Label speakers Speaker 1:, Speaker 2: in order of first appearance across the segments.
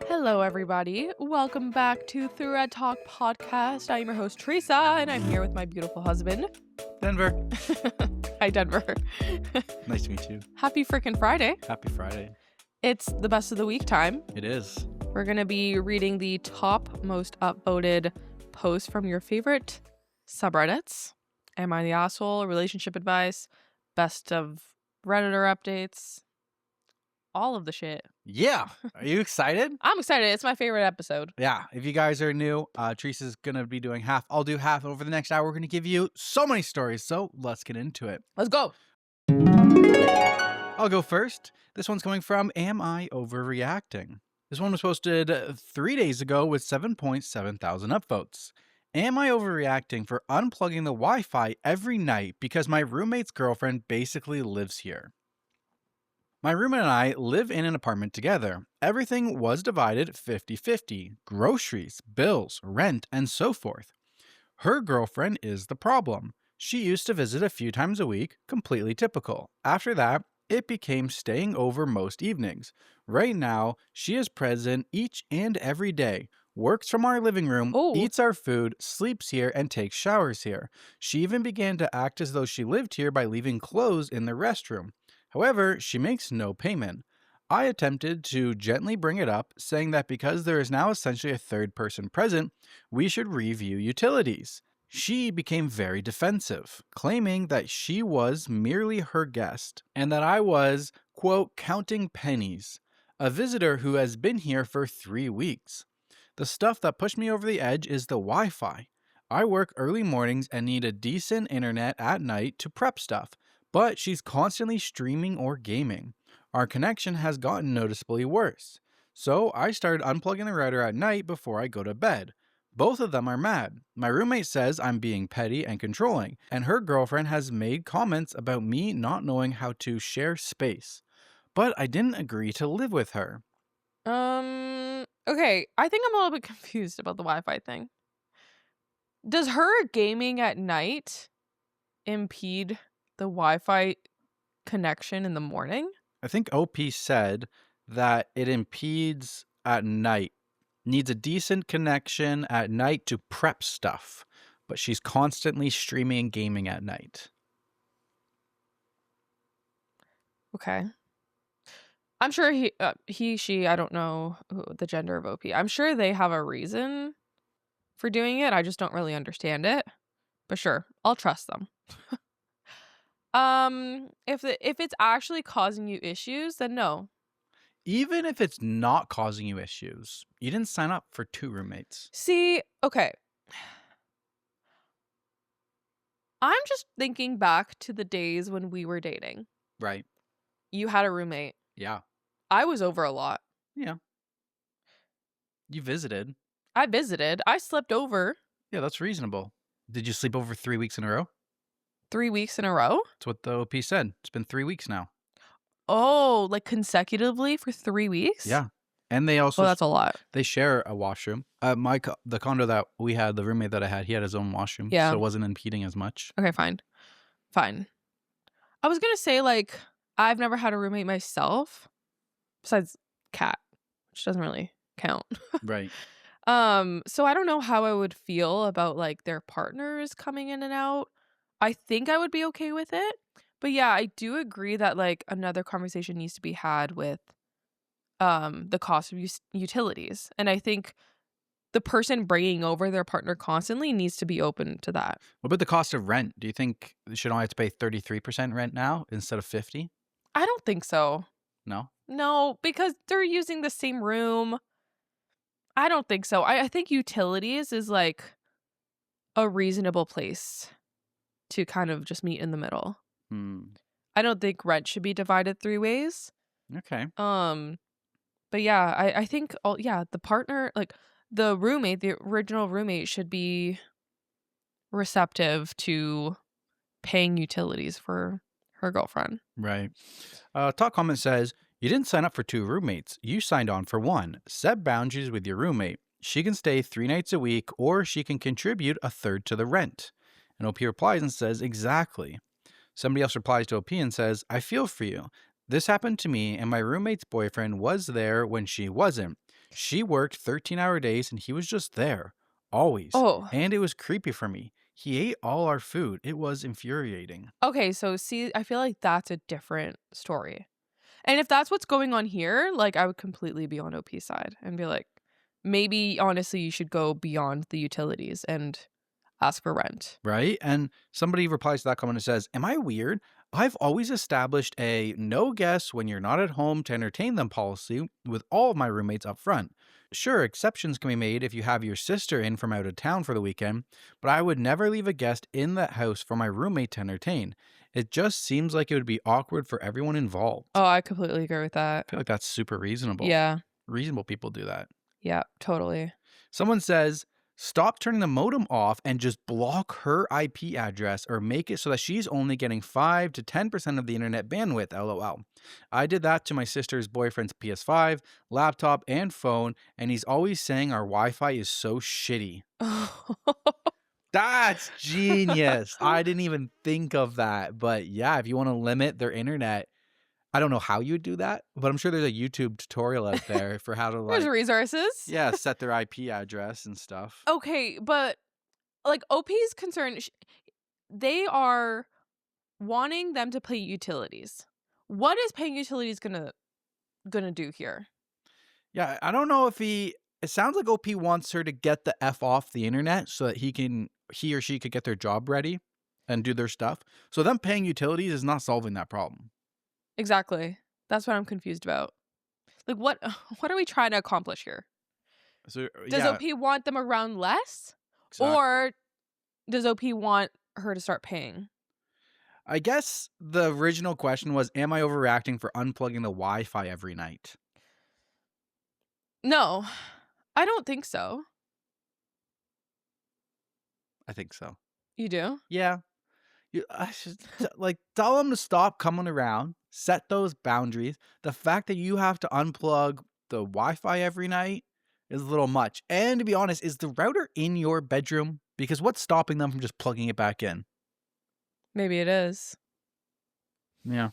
Speaker 1: Hello, everybody. Welcome back to ThreadTalk podcast. I am your host, Teresa, and I'm here with my beautiful husband,
Speaker 2: Denver.
Speaker 1: Hi, Denver.
Speaker 2: Nice to meet you.
Speaker 1: Happy freaking Friday.
Speaker 2: Happy Friday.
Speaker 1: It's the best of the week time.
Speaker 2: It is.
Speaker 1: We're going to be reading the top most upvoted posts from your favorite subreddits. Am I the asshole? Relationship advice. Best of Redditor updates. All of the shit.
Speaker 2: Yeah. Are you excited?
Speaker 1: I'm excited. It's my favorite episode.
Speaker 2: Yeah. If you guys are new, Teresa's going to be doing half. I'll do half. Over the next hour, we're going to give you so many stories. So let's get into it.
Speaker 1: Let's go.
Speaker 2: I'll go first. This one's coming from Am I Overreacting? This one was posted 3 days ago with 7.7 thousand upvotes. Am I overreacting for unplugging the Wi-Fi every night because my roommate's girlfriend basically lives here? My roommate and I live in an apartment together. Everything was divided 50-50. Groceries, bills, rent, and so forth. Her girlfriend is the problem. She used to visit a few times a week, completely typical. After that, it became staying over most evenings. Right now, she is present each and every day, works from our living room, eats our food, sleeps here, and takes showers here. She even began to act as though she lived here by leaving clothes in the restroom. However, she makes no payment. I attempted to gently bring it up, saying that because there is now essentially a third person present, we should review utilities. She became very defensive, claiming that she was merely her guest, and that I was, quote, counting pennies, a visitor who has been here for 3 weeks. The stuff that pushed me over the edge is the Wi-Fi. I work early mornings and need a decent internet at night to prep stuff, but she's constantly streaming or gaming. Our connection has gotten noticeably worse. So I started unplugging the router at night before I go to bed. Both of them are mad. My roommate says I'm being petty and controlling, and her girlfriend has made comments about me not knowing how to share space. But I didn't agree to live with her.
Speaker 1: Okay, I think I'm a little bit confused about the Wi-Fi thing. Does her gaming at night impede the Wi-Fi connection in the morning?
Speaker 2: I think OP said that it impedes at night. Needs a decent connection at night to prep stuff, but she's constantly streaming and gaming at night.
Speaker 1: Okay. I'm sure she, I don't know the gender of OP. I'm sure they have a reason for doing it. I just don't really understand it. But sure, I'll trust them. If it's actually causing you issues, then no.
Speaker 2: Even if it's not causing you issues, you didn't sign up for 2 roommates.
Speaker 1: See, okay. I'm just thinking back to the days when we were dating.
Speaker 2: Right.
Speaker 1: You had a roommate.
Speaker 2: Yeah.
Speaker 1: I was over a lot.
Speaker 2: Yeah. You visited.
Speaker 1: I visited. I slept over.
Speaker 2: Yeah, that's reasonable. Did you sleep over 3 weeks in a row?
Speaker 1: 3 weeks in a row?
Speaker 2: That's what the OP said. It's been 3 weeks now.
Speaker 1: Oh, like consecutively for 3 weeks?
Speaker 2: Yeah. And they also...
Speaker 1: Well, that's a lot.
Speaker 2: They share a washroom. The condo that we had, the roommate that I had, he had his own washroom.
Speaker 1: Yeah.
Speaker 2: So it wasn't impeding as much.
Speaker 1: Okay, fine. I was going to say, like, I've never had a roommate myself. Besides Kat, which doesn't really count.
Speaker 2: Right.
Speaker 1: So I don't know how I would feel about, like, their partners coming in and out. I think I would be okay with it. But yeah, I do agree that, like, another conversation needs to be had with the cost of utilities. And I think the person bringing over their partner constantly needs to be open to that.
Speaker 2: What about the cost of rent? Do you think they should only have to pay 33% rent now instead of 50%?
Speaker 1: I don't think so.
Speaker 2: No?
Speaker 1: No, because they're using the same room. I don't think so. I think utilities is, like, a reasonable place to kind of just meet in the middle. I don't think rent should be divided 3 ways.
Speaker 2: Okay.
Speaker 1: But yeah, I think the partner, like the roommate, the original roommate should be receptive to paying utilities for her girlfriend.
Speaker 2: Right. Top comment says, you didn't sign up for 2 roommates. You signed on for 1. Set boundaries with your roommate. She can stay 3 nights a week, or she can contribute a third to the rent. And OP replies and says, exactly. Somebody else replies to OP and says, I feel for you. This happened to me, and my roommate's boyfriend was there when she wasn't. She worked 13-hour days, and he was just there, always.
Speaker 1: Oh,
Speaker 2: And it was creepy for me. He ate all our food. It was infuriating.
Speaker 1: okay, so see, I feel like that's a different story. And if that's what's going on here, like, I would completely be on OP's side and be like, maybe honestly you should go beyond the utilities and ask for rent.
Speaker 2: Right? And somebody replies to that comment and says, "Am I weird? I've always established a no guests when you're not at home to entertain them policy with all of my roommates up front. Sure, exceptions can be made if you have your sister in from out of town for the weekend, but I would never leave a guest in that house for my roommate to entertain. It just seems like it would be awkward for everyone involved."
Speaker 1: Oh, I completely agree with that.
Speaker 2: I feel like that's super reasonable.
Speaker 1: Yeah.
Speaker 2: Reasonable people do that.
Speaker 1: Yeah, totally.
Speaker 2: Someone says, "Stop turning the modem off and just block her IP address or make it so that she's only getting 5 to 10% of the internet bandwidth, lol. I did that to my sister's boyfriend's PS5, laptop, and phone, and he's always saying our Wi Fi is so shitty." That's genius. I didn't even think of that. But yeah, if you want to limit their internet, I don't know how you would do that, but I'm sure there's a YouTube tutorial out there for how to
Speaker 1: There's
Speaker 2: like,
Speaker 1: resources.
Speaker 2: yeah, set their IP address and stuff.
Speaker 1: Okay, but like OP's concern, they are wanting them to pay utilities. What is paying utilities gonna do here?
Speaker 2: Yeah, I don't know if it sounds like OP wants her to get the F off the internet so that he or she could get their job ready and do their stuff. So them paying utilities is not solving that problem.
Speaker 1: Exactly. That's what I'm confused about. Like what what are we trying to accomplish here?
Speaker 2: So
Speaker 1: Does
Speaker 2: yeah,
Speaker 1: OP want them around less?
Speaker 2: exactly.
Speaker 1: Or does OP want her to start paying?
Speaker 2: I guess the original question was, am I overreacting for unplugging the Wi-Fi every night?
Speaker 1: No, I don't think so.
Speaker 2: I think so.
Speaker 1: You do?
Speaker 2: Yeah. I should like tell them to stop coming around, set those boundaries. The fact that you have to unplug the Wi-Fi every night is a little much. And to be honest, is the router in your bedroom? Because what's stopping them from just plugging it back in?
Speaker 1: Maybe it is.
Speaker 2: Yeah.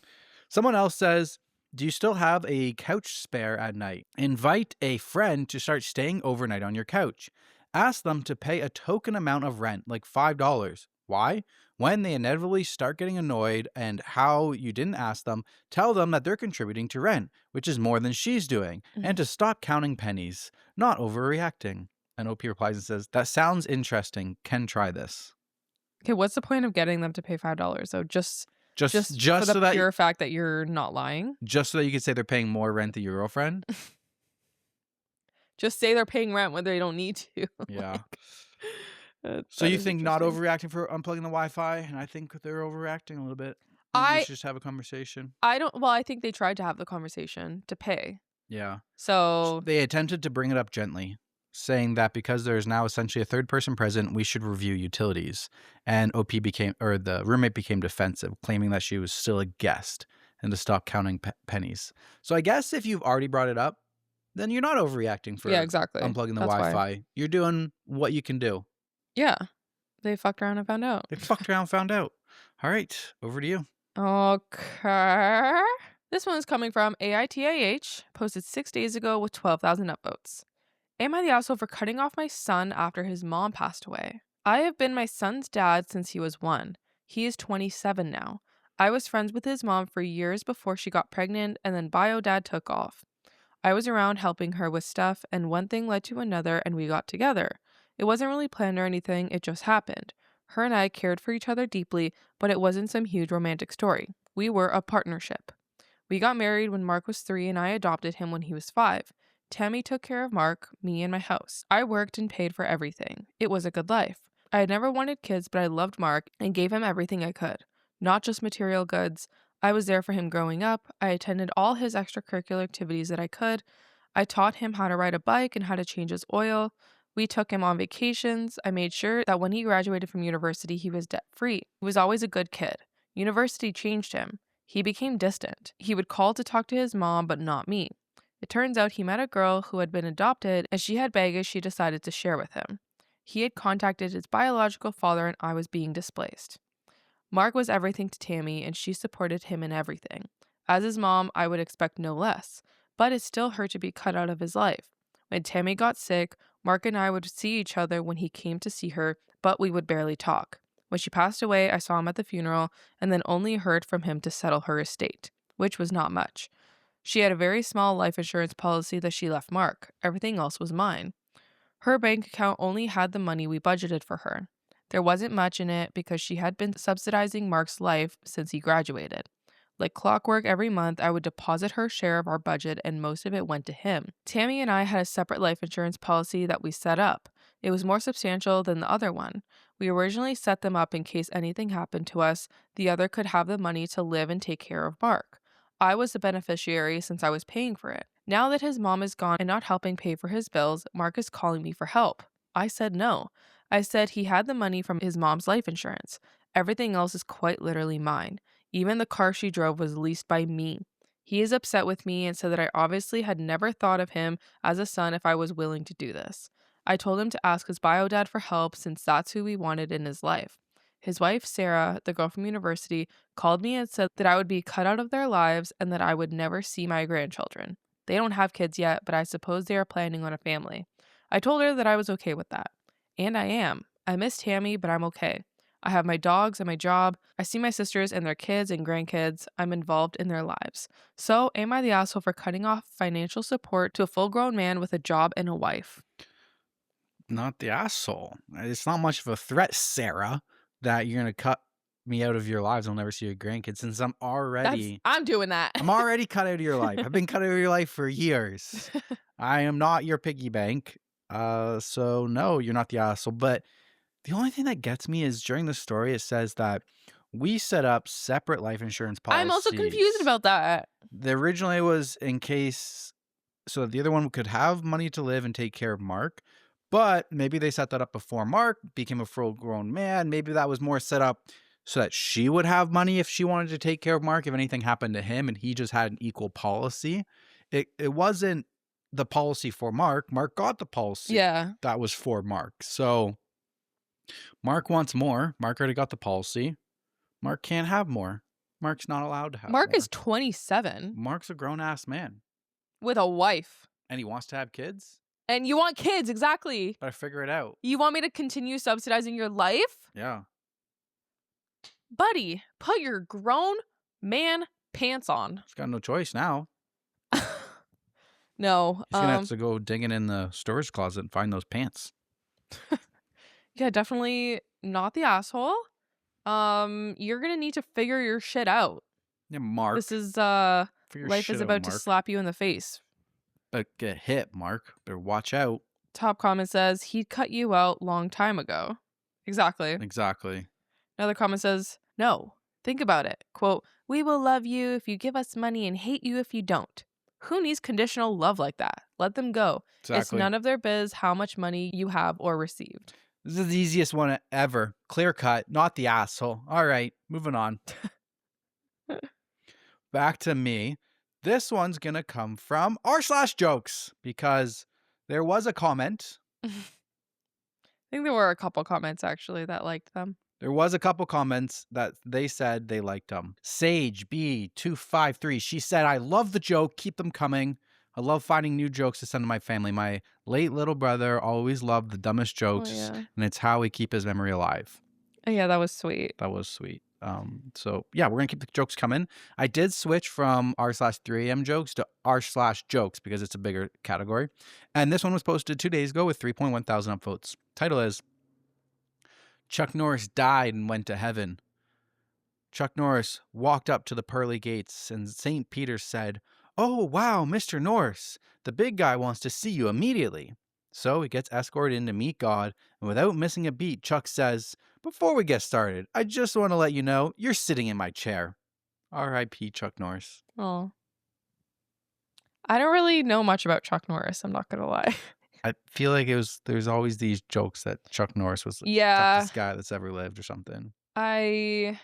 Speaker 2: Someone else says, "Do you still have a couch spare at night? Invite a friend to start staying overnight on your couch. Ask them to pay a token amount of rent, like $5. Why? When they inevitably start getting annoyed and how you didn't ask them, tell them that they're contributing to rent, which is more than she's doing, and
Speaker 1: Mhm.
Speaker 2: to stop counting pennies, not overreacting." And OP replies and says, "That sounds interesting. Can try this."
Speaker 1: Okay, what's the point of getting them to pay $5? So
Speaker 2: Just
Speaker 1: just for
Speaker 2: just
Speaker 1: the
Speaker 2: so that
Speaker 1: pure fact that you're not lying?
Speaker 2: just so that you could say they're paying more rent than your girlfriend.
Speaker 1: Just say they're paying rent when they don't need to.
Speaker 2: Yeah.
Speaker 1: Like,
Speaker 2: So
Speaker 1: that
Speaker 2: you
Speaker 1: is
Speaker 2: think not
Speaker 1: interesting.
Speaker 2: overreacting for unplugging the Wi-Fi, and I think they're overreacting a little bit. Maybe we
Speaker 1: I
Speaker 2: should just have a conversation.
Speaker 1: I don't well, I think they tried to have the conversation to pay.
Speaker 2: Yeah.
Speaker 1: So,
Speaker 2: They attempted to bring it up gently, saying that because there is now essentially a third person present, we should review utilities. And the roommate became defensive, claiming that she was still a guest and to stop counting pennies. So I guess if you've already brought it up, then you're not overreacting
Speaker 1: yeah,
Speaker 2: for
Speaker 1: exactly.
Speaker 2: unplugging the
Speaker 1: That's why.
Speaker 2: Wi-Fi. You're doing what you can do.
Speaker 1: Yeah. They fucked around and found out.
Speaker 2: They fucked around, found out. All right, over to you.
Speaker 1: Okay. This one's coming from AITAH, posted 6 days ago with 12,000 upvotes. Am I the asshole for cutting off my son after his mom passed away? I have been my son's dad since he was 1. He is 27 now. I was friends with his mom for years before she got pregnant, and then bio dad took off. I was around helping her with stuff, and one thing led to another, and we got together. It wasn't really planned or anything, it just happened. Her and I cared for each other deeply, but it wasn't some huge romantic story. We were a partnership. We got married when Mark was 3 and I adopted him when he was 5. Tammy took care of Mark, me, and my house. I worked and paid for everything. It was a good life. I had never wanted kids, but I loved Mark and gave him everything I could. Not just material goods. I was there for him growing up. I attended all his extracurricular activities that I could. I taught him how to ride a bike and how to change his oil. We took him on vacations. I made sure that when he graduated from university, he was debt-free. He was always a good kid. University changed him. He became distant. He would call to talk to his mom, but not me. It turns out he met a girl who had been adopted, and she had baggage she decided to share with him. He had contacted his biological father, and I was being displaced. Mark was everything to Tammy, and she supported him in everything. As his mom, I would expect no less, but it still hurt to be cut out of his life. When Tammy got sick, Mark and I would see each other when he came to see her, but we would barely talk. When she passed away, I saw him at the funeral and then only heard from him to settle her estate, which was not much. She had a very small life insurance policy that she left Mark. Everything else was mine. Her bank account only had the money we budgeted for her. There wasn't much in it because she had been subsidizing Mark's life since he graduated. Like clockwork, every month I would deposit her share of our budget and most of it went to him. Tammy and I had a separate life insurance policy that we set up. It was more substantial than the other one. We originally set them up in case anything happened to us, the other could have the money to live and take care of Mark. I was the beneficiary since I was paying for it. Now that his mom is gone and not helping pay for his bills, Mark is calling me for help. I said no. I said he had the money from his mom's life insurance. Everything else is quite literally mine. Even the car she drove was leased by me. He is upset with me and said that I obviously had never thought of him as a son if I was willing to do this. I told him to ask his bio dad for help since that's who he wanted in his life. His wife, Sarah, the girl from university, called me and said that I would be cut out of their lives and that I would never see my grandchildren. They don't have kids yet, but I suppose they are planning on a family. I told her that I was okay with that. And I am. I miss Tammy, but I'm okay. I have my dogs and my job. I see my sisters and their kids and grandkids. I'm involved in their lives. So, am I the asshole for cutting off financial support to a full grown man with a job and a wife?
Speaker 2: Not the asshole. It's not much of a threat, Sarah, that you're going to cut me out of your lives. I'll never see your grandkids since
Speaker 1: I'm doing that.
Speaker 2: I'm already cut out of your life. I've been cut out of your life for years. I am not your piggy bank. So no, you're not the asshole. But the only thing that gets me is during the story, it says that we set up separate life insurance policies.
Speaker 1: I'm also confused about that.
Speaker 2: Originally was in case so that the other one could have money to live and take care of Mark. But maybe they set that up before Mark became a full grown man. Maybe that was more set up so that she would have money if she wanted to take care of Mark if anything happened to him and he just had an equal policy. It wasn't the policy for Mark. Mark got the policy.
Speaker 1: Yeah.
Speaker 2: That was for Mark. So Mark wants more. Mark already got the policy. Mark can't have more. Mark's not allowed to have
Speaker 1: Mark
Speaker 2: more.
Speaker 1: is 27
Speaker 2: Mark's a grown-ass man.
Speaker 1: with a wife.
Speaker 2: And he wants to have kids?
Speaker 1: And you want kids, exactly.
Speaker 2: But I figure it out.
Speaker 1: You want me to continue subsidizing your life?
Speaker 2: Yeah.
Speaker 1: Buddy, put your grown man pants on.
Speaker 2: He's got no choice now.
Speaker 1: No.
Speaker 2: He's going to have to go digging in the storage closet and find those pants.
Speaker 1: Yeah, definitely not the asshole. You're going to need to figure your shit out.
Speaker 2: Yeah, Mark.
Speaker 1: This is,
Speaker 2: Figure
Speaker 1: life
Speaker 2: shit
Speaker 1: is
Speaker 2: out,
Speaker 1: about to
Speaker 2: Mark.
Speaker 1: slap you in the face.
Speaker 2: Get hit, Mark. Better watch out.
Speaker 1: Top comment says, he'd cut you out long time ago. Exactly.
Speaker 2: Exactly.
Speaker 1: Another comment says, no, think about it. Quote, we will love you if you give us money and hate you if you don't. Who needs conditional love like that? Let them go.
Speaker 2: Exactly.
Speaker 1: It's none of their biz how much money you have or received.
Speaker 2: This is the easiest one ever. Clear cut, not the asshole. All right, moving on. Back to me. This one's going to come from r/jokes because there was a comment.
Speaker 1: I think there were a couple comments actually that liked them.
Speaker 2: There was a couple comments that they said they liked them. Sage B253, she said, I love the joke. Keep them coming. I love finding new jokes to send to my family. My late little brother always loved the dumbest jokes, and it's how we keep his memory alive.
Speaker 1: Oh, yeah, that was sweet.
Speaker 2: That was sweet. So yeah, we're gonna keep the jokes coming. I did switch from r/3am jokes to r/jokes because it's a bigger category. And this one was posted 2 days ago with 3.1 thousand upvotes. Title is Chuck Norris died and went to heaven. Chuck Norris walked up to the pearly gates and St. Peter said, "Oh, wow, Mr. Norris, the big guy wants to see you immediately." So he gets escorted in to meet God, and without missing a beat, Chuck says, "Before we get started, I just want to let you know you're sitting in my chair." R.I.P. Chuck Norris.
Speaker 1: Oh. I don't really know much about Chuck Norris, I'm not gonna lie.
Speaker 2: I feel like there's always these jokes that Chuck Norris was the
Speaker 1: Yeah.
Speaker 2: toughest guy that's ever lived or something.
Speaker 1: I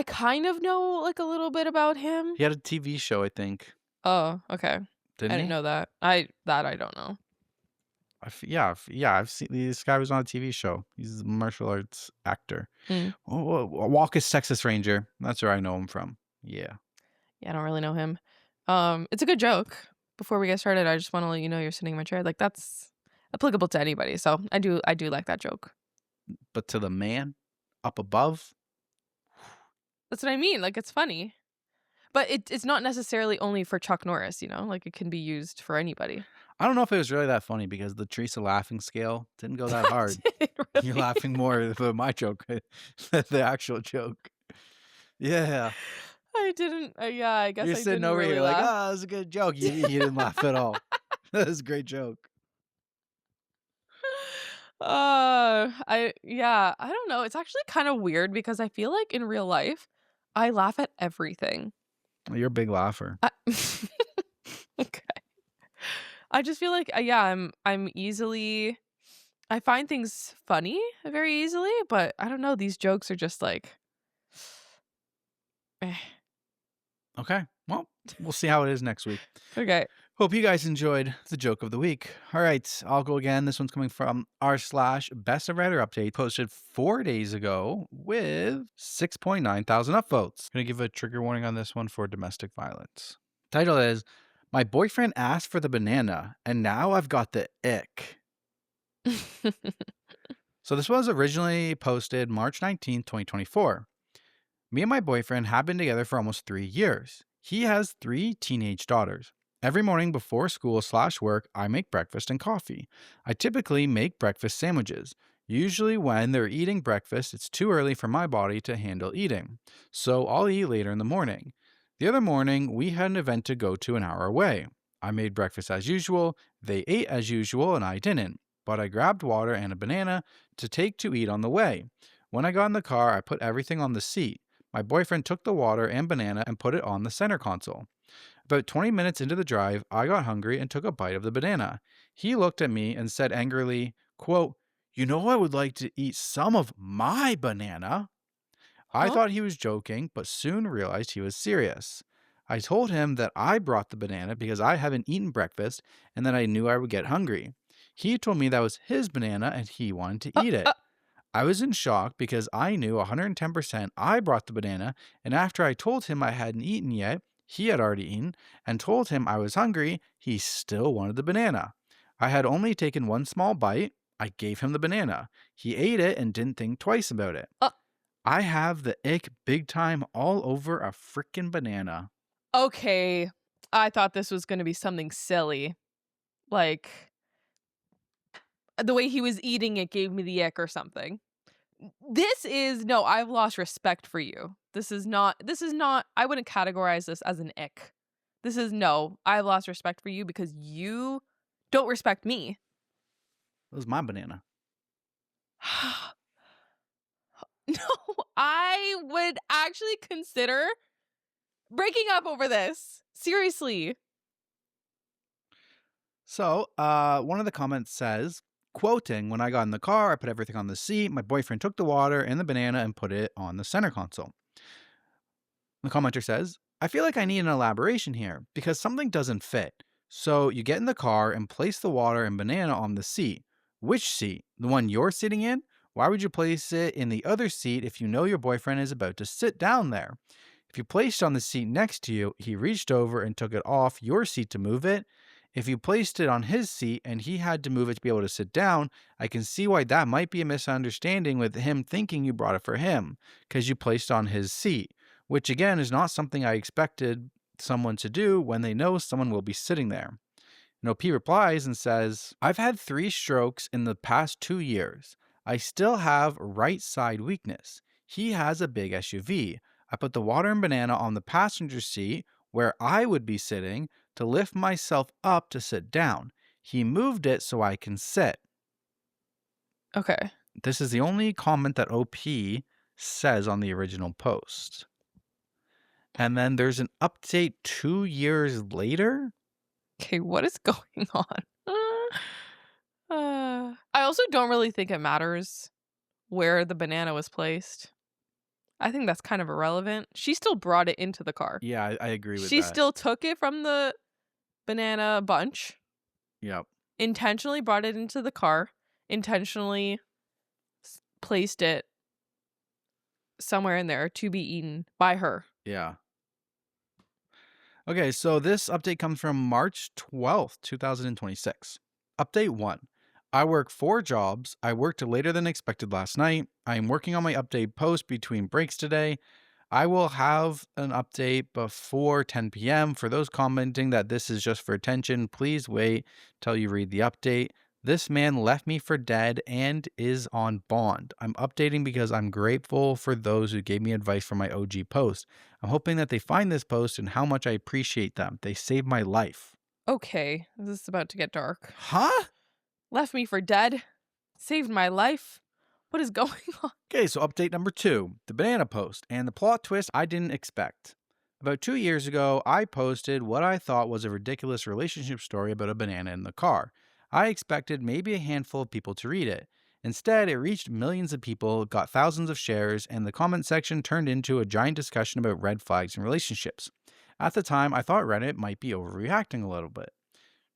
Speaker 1: kind of know like a little bit about him.
Speaker 2: He had a TV show, I think.
Speaker 1: Oh, okay.
Speaker 2: Didn't
Speaker 1: I
Speaker 2: he?
Speaker 1: didn't know that. I don't know.
Speaker 2: Yeah, I've seen this guy was on a TV show. He's a martial arts actor.
Speaker 1: Mm.
Speaker 2: Walker's Texas Ranger. That's where I know him from. Yeah.
Speaker 1: Yeah, I don't really know him. It's a good joke. Before we get started, I just want to let you know you're sitting in my chair. Like that's applicable to anybody. So I do like that joke.
Speaker 2: But to the man up above,
Speaker 1: That's what I mean. Like it's funny. But it's not necessarily only for Chuck Norris, Like it can be used for anybody.
Speaker 2: I don't know if it was really that funny because the Teresa laughing scale didn't go that hard.
Speaker 1: Did it
Speaker 2: You're
Speaker 1: really?
Speaker 2: laughing more at my joke than the actual joke. Yeah.
Speaker 1: I didn't. Yeah, I guess
Speaker 2: You're
Speaker 1: I
Speaker 2: sitting
Speaker 1: didn't
Speaker 2: over
Speaker 1: really
Speaker 2: here like,
Speaker 1: laugh.
Speaker 2: oh, that was a good joke. You didn't laugh at all. That was a great joke.
Speaker 1: I don't know. It's actually kind of weird because I feel like in real life, I laugh at everything.
Speaker 2: You're a big laugher.
Speaker 1: I, okay. I just feel like yeah, I'm easily I find things funny very easily, but I don't know, these jokes are just like eh.
Speaker 2: Okay. Well, we'll see how it is next week.
Speaker 1: Okay.
Speaker 2: Hope you guys enjoyed the joke of the week. All right, I'll go again. This one's coming from r/bestofredditorupdates, posted 4 days ago with 6.9 thousand upvotes. Gonna give a trigger warning on this one for domestic violence. Title is, My boyfriend asked for the banana, and now I've got the ick. So this was originally posted March 19th, 2024. Me and my boyfriend have been together for almost 3 years. He has 3 teenage daughters. Every morning before school/work, I make breakfast and coffee. I typically make breakfast sandwiches. Usually when they're eating breakfast, it's too early for my body to handle eating. So I'll eat later in the morning. The other morning, we had an event to go to an hour away. I made breakfast as usual, they ate as usual, and I didn't. But I grabbed water and a banana to take to eat on the way. When I got in the car, I put everything on the seat. My boyfriend took the water and banana and put it on the center console. About 20 minutes into the drive, I got hungry and took a bite of the banana. He looked at me and said angrily, quote, "You know, I would like to eat some of my banana." I
Speaker 1: Huh?
Speaker 2: thought he was joking, but soon realized he was serious. I told him that I brought the banana because I haven't eaten breakfast and that I knew I would get hungry. He told me that was his banana and he wanted to
Speaker 1: Uh,
Speaker 2: eat
Speaker 1: uh,
Speaker 2: it. I was in shock because I knew 110% I brought the banana, and after I told him I hadn't eaten yet, he had already eaten, and told him I was hungry, he still wanted the banana. I had only taken one small bite. I gave him the banana. He ate it and didn't think twice about it.
Speaker 1: uh,
Speaker 2: I have the ick big time all over a frickin' banana.
Speaker 1: okay. I thought this was going to be something silly. Like the way he was eating it gave me the ick or something. This is no, I've lost respect for you. This is not I wouldn't categorize this as an ick. This is no, I've lost respect for you because you don't respect me.
Speaker 2: It was my banana.
Speaker 1: No, I would actually consider breaking up over this. Seriously.
Speaker 2: So, one of the comments says, quoting, when I got in the car, I put everything on the seat. My boyfriend took the water and the banana and put it on the center console. The commenter says, I feel like I need an elaboration here because something doesn't fit. So you get in the car and place the water and banana on the seat. Which seat? The one you're sitting in? Why would you place it in the other seat if you know your boyfriend is about to sit down there? If you placed it on the seat next to you, he reached over and took it off your seat to move it. If you placed it on his seat and he had to move it to be able to sit down, I can see why that might be a misunderstanding with him thinking you brought it for him because you placed it on his seat, which again is not something I expected someone to do when they know someone will be sitting there. And OP replies and says, I've had 3 strokes in the past 2 years. I still have right side weakness. He has a big SUV. I put the water and banana on the passenger seat where I would be sitting to lift myself up to sit down. He moved it so I can sit.
Speaker 1: Okay.
Speaker 2: This is the only comment that OP says on the original post. And then there's an update 2 years later.
Speaker 1: Okay, what is going on? I also don't really think it matters where the banana was placed. I think that's kind of irrelevant. She still brought it into the car.
Speaker 2: Yeah, I agree with
Speaker 1: She
Speaker 2: that.
Speaker 1: still took it from the banana bunch,
Speaker 2: Yep.
Speaker 1: intentionally brought it into the car, intentionally placed it somewhere in there to be eaten by her.
Speaker 2: Yeah. Okay, so this update comes from March 12th, 2026. Update 1. I work 4 jobs. I worked later than expected last night. I am working on my update post between breaks today. I will have an update before 10 p.m. For those commenting that this is just for attention, please wait till you read the update. This man left me for dead and is on bond. I'm updating because I'm grateful for those who gave me advice from my OG post. I'm hoping that they find this post and how much I appreciate them. They saved my life.
Speaker 1: Okay, this is about to get dark.
Speaker 2: Huh?
Speaker 1: Left me for dead. Saved my life. What is going on?
Speaker 2: Okay, so update number 2, the banana post, and the plot twist I didn't expect. About 2 years ago, I posted what I thought was a ridiculous relationship story about a banana in the car. I expected maybe a handful of people to read it. Instead, it reached millions of people, got thousands of shares, and the comment section turned into a giant discussion about red flags in relationships. At the time, I thought Reddit might be overreacting a little bit.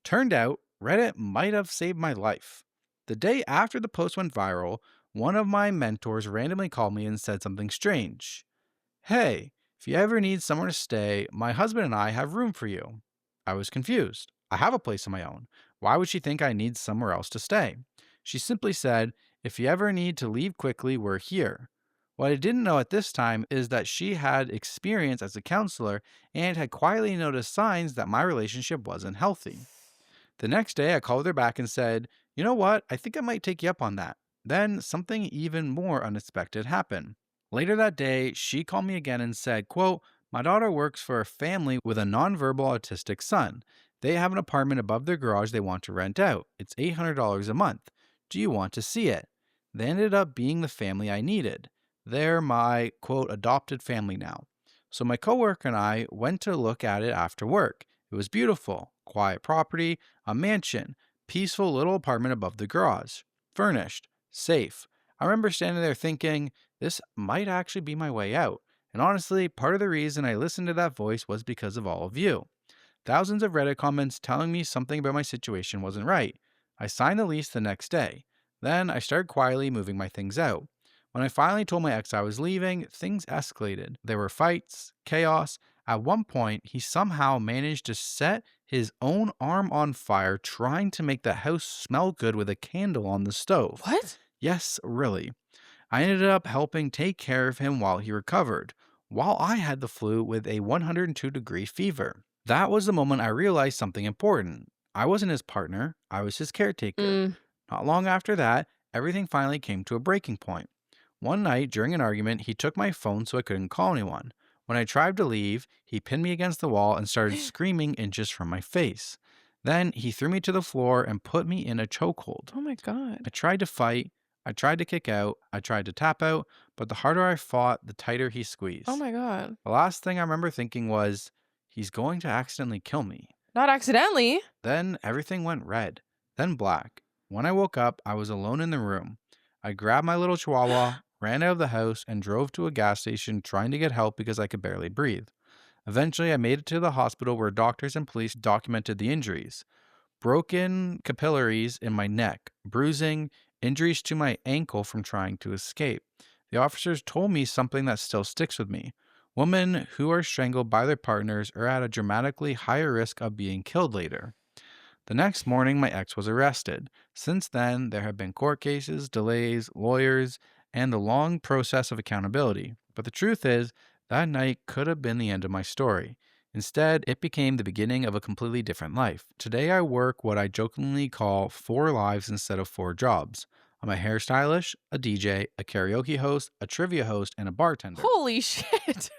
Speaker 2: Turned out, Reddit might have saved my life. The day after the post went viral, one of my mentors randomly called me and said something strange. Hey, if you ever need somewhere to stay, my husband and I have room for you. I was confused. I have a place of my own. Why would she think I need somewhere else to stay? She simply said, if you ever need to leave quickly, we're here. What I didn't know at this time is that she had experience as a counselor and had quietly noticed signs that my relationship wasn't healthy. The next day, I called her back and said, you know what? I think I might take you up on that. Then something even more unexpected happened. Later that day, she called me again and said, quote, my daughter works for a family with a nonverbal autistic son. They have an apartment above their garage they want to rent out. It's $800 a month. Do you want to see it? They ended up being the family I needed. They're my, quote, adopted family now. So my coworker and I went to look at it after work. It was beautiful, quiet property, a mansion, peaceful little apartment above the garage, furnished, safe. I remember standing there thinking, this might actually be my way out. And honestly, part of the reason I listened to that voice was because of all of you. Thousands of Reddit comments telling me something about my situation wasn't right. I signed the lease the next day. Then I started quietly moving my things out. When I finally told my ex I was leaving, things escalated. There were fights, chaos. At one point, he somehow managed to set his own arm on fire trying to make the house smell good with a candle on the stove.
Speaker 1: What?
Speaker 2: Yes, really. I ended up helping take care of him while he recovered, while I had the flu with a 102-degree fever. That was the moment I realized something important. I wasn't his partner, I was his caretaker.
Speaker 1: Mm.
Speaker 2: Not long after that, everything finally came to a breaking point. One night, during an argument, he took my phone so I couldn't call anyone. When I tried to leave, he pinned me against the wall and started screaming inches from my face. Then he threw me to the floor and put me in a chokehold.
Speaker 1: Oh my God.
Speaker 2: I tried to fight, I tried to kick out, I tried to tap out, but the harder I fought, the tighter he
Speaker 1: Oh
Speaker 2: squeezed.
Speaker 1: my God.
Speaker 2: The last thing I remember thinking was, he's going to accidentally kill me.
Speaker 1: Not accidentally.
Speaker 2: Then everything went red, then black. When I woke up, I was alone in the room. I grabbed my little chihuahua, ran out of the house, and drove to a gas station trying to get help because I could barely breathe. Eventually, I made it to the hospital where doctors and police documented the injuries: broken capillaries in my neck, bruising, injuries to my ankle from trying to escape. The officers told me something that still sticks with me. Women who are strangled by their partners are at a dramatically higher risk of being killed later. The next morning, my ex was arrested. Since then, there have been court cases, delays, lawyers, and the long process of accountability. But the truth is, that night could have been the end of my story. Instead, it became the beginning of a completely different life. Today, I work what I jokingly call 4 lives instead of 4 jobs. I'm a hairstylist, a DJ, a karaoke host, a trivia host, and a bartender.
Speaker 1: Holy shit.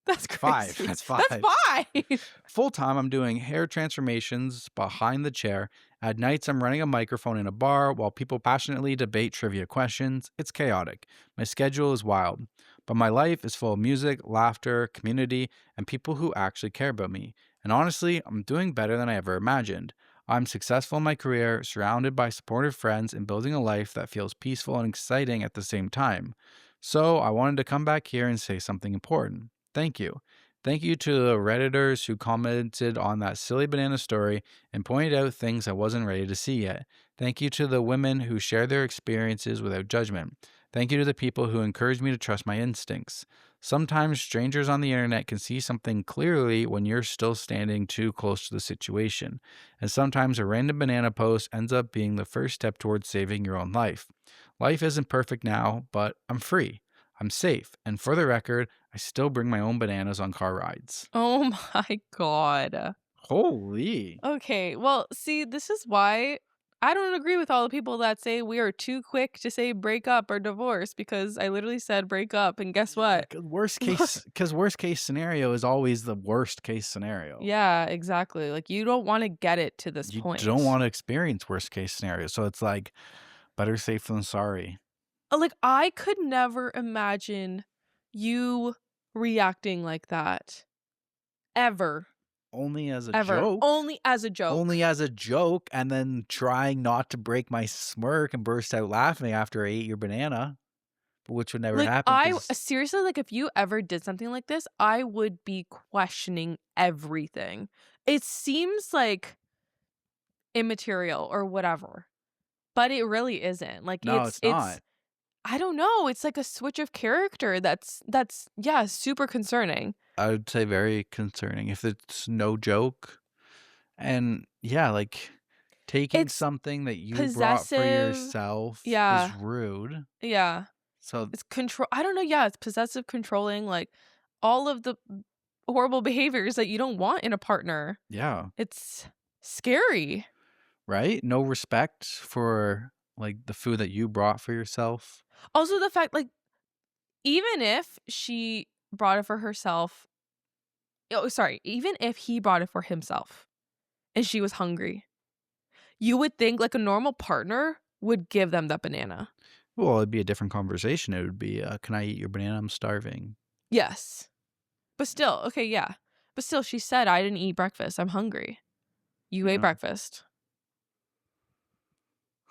Speaker 1: That's
Speaker 2: Five.
Speaker 1: crazy.
Speaker 2: That's 5.
Speaker 1: That's 5.
Speaker 2: Full time, I'm doing hair transformations behind the chair. At nights, I'm running a microphone in a bar while people passionately debate trivia questions. It's chaotic. My schedule is wild. But my life is full of music, laughter, community, and people who actually care about me. And honestly, I'm doing better than I ever imagined. I'm successful in my career, surrounded by supportive friends, and building a life that feels peaceful and exciting at the same time. So I wanted to come back here and say something important. Thank you. Thank you to the Redditors who commented on that silly banana story and pointed out things I wasn't ready to see yet. Thank you to the women who share their experiences without judgment. Thank you to the people who encouraged me to trust my instincts. Sometimes strangers on the internet can see something clearly when you're still standing too close to the situation. And sometimes a random banana post ends up being the first step towards saving your own life. Life isn't perfect now, but I'm free. I'm safe. And for the record, I still bring my own bananas on car rides.
Speaker 1: Oh my god.
Speaker 2: Holy.
Speaker 1: Okay, well, see, this is why I don't agree with all the people that say we are too quick to say break up or divorce because I literally said break up, and guess
Speaker 2: Yeah,
Speaker 1: what?
Speaker 2: because worst
Speaker 1: Look.
Speaker 2: case, because worst case scenario is always the worst case scenario.
Speaker 1: Yeah, exactly. Like, you don't wanna get it to this
Speaker 2: You don't
Speaker 1: point.
Speaker 2: want to experience worst case scenario. So it's like better safe than sorry.
Speaker 1: Like, I could never imagine you reacting like that. Ever.
Speaker 2: Only as a
Speaker 1: Ever.
Speaker 2: joke.
Speaker 1: Only as a joke.
Speaker 2: Only as a joke, and then trying not to break my smirk and burst out laughing after I ate your banana, which would never
Speaker 1: Like,
Speaker 2: happen
Speaker 1: I
Speaker 2: because
Speaker 1: seriously, like, if you ever did something like this, I would be questioning everything. It seems, like, immaterial or whatever, but it really isn't. Like,
Speaker 2: no, it's
Speaker 1: it's
Speaker 2: not.
Speaker 1: I don't know, it's like a switch of character that's yeah, super concerning.
Speaker 2: I would say very concerning if it's no joke. And yeah, like taking
Speaker 1: It's
Speaker 2: something that you brought for
Speaker 1: possessive.
Speaker 2: yourself is
Speaker 1: Yeah,
Speaker 2: rude.
Speaker 1: yeah.
Speaker 2: So
Speaker 1: It's control I don't know, yeah, it's possessive, controlling, like, all of the horrible behaviors that you don't want in a partner.
Speaker 2: yeah,
Speaker 1: It's scary.
Speaker 2: right? No respect for like the food that you brought for yourself.
Speaker 1: Also, the fact, like, even if she brought it for herself oh, sorry, even if he brought it for himself and she was hungry, you would think, like, a normal partner would give them that banana.
Speaker 2: Well, it'd be a different conversation. It would be, "Can I eat your banana? I'm starving."
Speaker 1: Yes. But still, okay, yeah. But still, she said, "I didn't eat breakfast. I'm hungry." You ate
Speaker 2: Yeah.
Speaker 1: breakfast.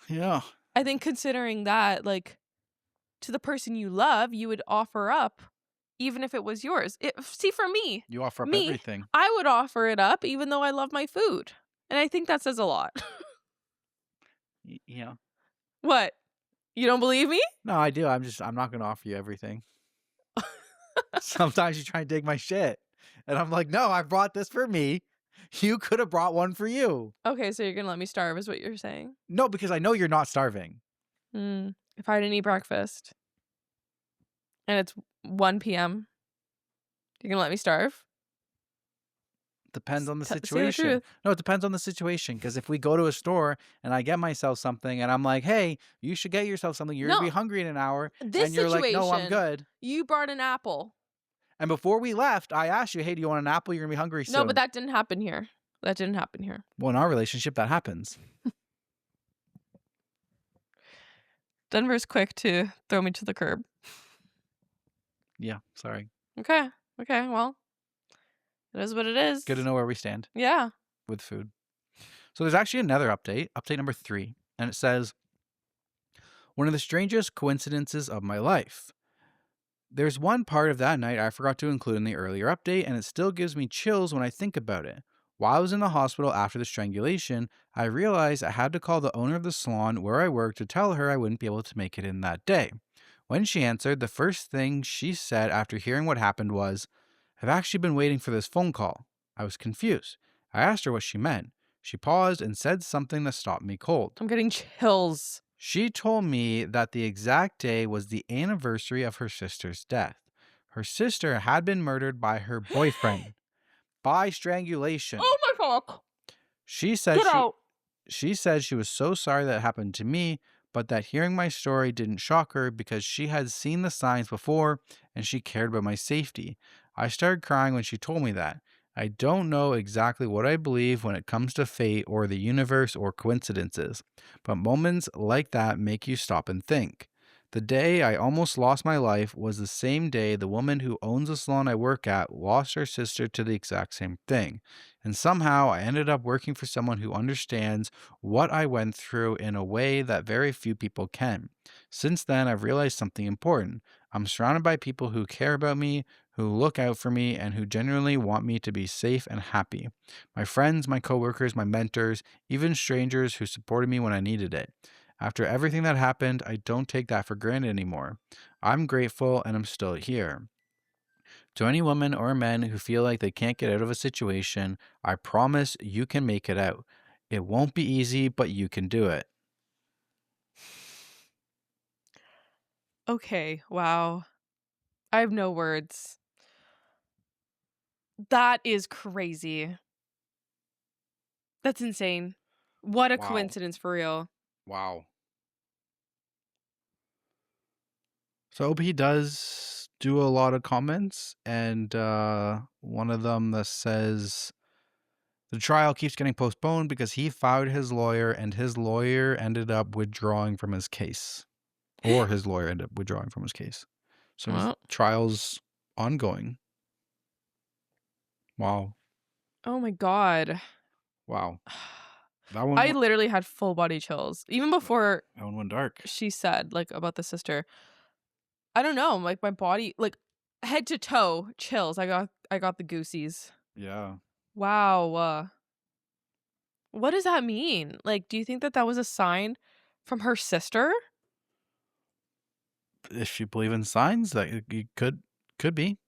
Speaker 2: Yeah.
Speaker 1: I think considering that, like, to the person you love, you would offer up even if it was yours. See, for
Speaker 2: You offer up
Speaker 1: me,
Speaker 2: everything.
Speaker 1: I would offer it up even though I love my food. And I think that says a lot.
Speaker 2: Yeah.
Speaker 1: What? You don't believe me?
Speaker 2: No, I do. I'm not gonna offer you everything. Sometimes you try and dig my shit, and I'm like, "No, I brought this for me. You could have brought one for you."
Speaker 1: Okay, so you're gonna let me starve is what you're saying?
Speaker 2: No, because I know you're not starving.
Speaker 1: If I didn't eat breakfast and it's 1 p.m., you're gonna let me starve?
Speaker 2: Depends on the
Speaker 1: Say the
Speaker 2: situation.
Speaker 1: truth.
Speaker 2: No, it depends on the situation. Because if we go to a store and I get myself something and I'm like, "Hey, you should get yourself something. You're gonna be
Speaker 1: No,
Speaker 2: hungry in an hour,"
Speaker 1: this
Speaker 2: and you're like, "No, I'm
Speaker 1: situation,
Speaker 2: good."
Speaker 1: you brought an apple.
Speaker 2: And before we left, I asked you, "Hey, do you want an apple? You're gonna be hungry
Speaker 1: No, but
Speaker 2: soon."
Speaker 1: that didn't happen here. That didn't happen here.
Speaker 2: Well, in our relationship, that happens.
Speaker 1: Denver's quick to throw me to the curb.
Speaker 2: Yeah, sorry.
Speaker 1: Okay. Okay, well, it is what it
Speaker 2: Good to
Speaker 1: is.
Speaker 2: know where we stand
Speaker 1: Yeah.
Speaker 2: with food. So there's actually another update number 3, and it says, "One of the strangest coincidences of my life. There's one part of that night I forgot to include in the earlier update, and it still gives me chills when I think about it. While I was in the hospital after the strangulation, I realized I had to call the owner of the salon where I work to tell her I wouldn't be able to make it in that day. When she answered, the first thing she said after hearing what happened was, 'I've actually been waiting for this phone call.' I was confused. I asked her what she meant. She paused and said something that stopped me cold.
Speaker 1: I'm getting chills.
Speaker 2: She told me that the exact day was the anniversary of her sister's death. Her sister had been murdered by her boyfriend by strangulation.
Speaker 1: Oh my fuck.
Speaker 2: She said
Speaker 1: Get
Speaker 2: she
Speaker 1: out.
Speaker 2: she said she was so sorry that it happened to me, but that hearing my story didn't shock her because she had seen the signs before and she cared about my safety. I started crying when she told me that. I don't know exactly what I believe when it comes to fate or the universe or coincidences, but moments like that make you stop and think. The day I almost lost my life was the same day the woman who owns the salon I work at lost her sister to the exact same thing. And somehow I ended up working for someone who understands what I went through in a way that very few people can. Since then, I've realized something important. I'm surrounded by people who care about me, who look out for me, and who genuinely want me to be safe and happy. My friends, my coworkers, my mentors, even strangers who supported me when I needed it. After everything that happened, I don't take that for granted anymore. I'm grateful and I'm still here." To any women or men who feel like they can't get out of a situation, I promise you can make it out. It won't be easy, but you can do it.
Speaker 1: Okay, wow. I have no words. That is crazy. That's insane. What a
Speaker 2: Wow.
Speaker 1: coincidence for real.
Speaker 2: Wow. So he does do a lot of comments, and one of them that says the trial keeps getting postponed because he fired his lawyer, and his lawyer ended up withdrawing from his case, or his lawyer ended up withdrawing from his case. So his
Speaker 1: Well,
Speaker 2: trial's ongoing. Wow.
Speaker 1: oh my god.
Speaker 2: Wow. That one,
Speaker 1: I literally had full body chills. Even before
Speaker 2: that one went dark.
Speaker 1: she said, like, about the sister. I don't know, like, my body, like, head to toe chills. I got the goosies.
Speaker 2: Yeah.
Speaker 1: Wow. What does that mean? Like, do you think that that was a sign from her sister?
Speaker 2: If you believe in signs, that you could be.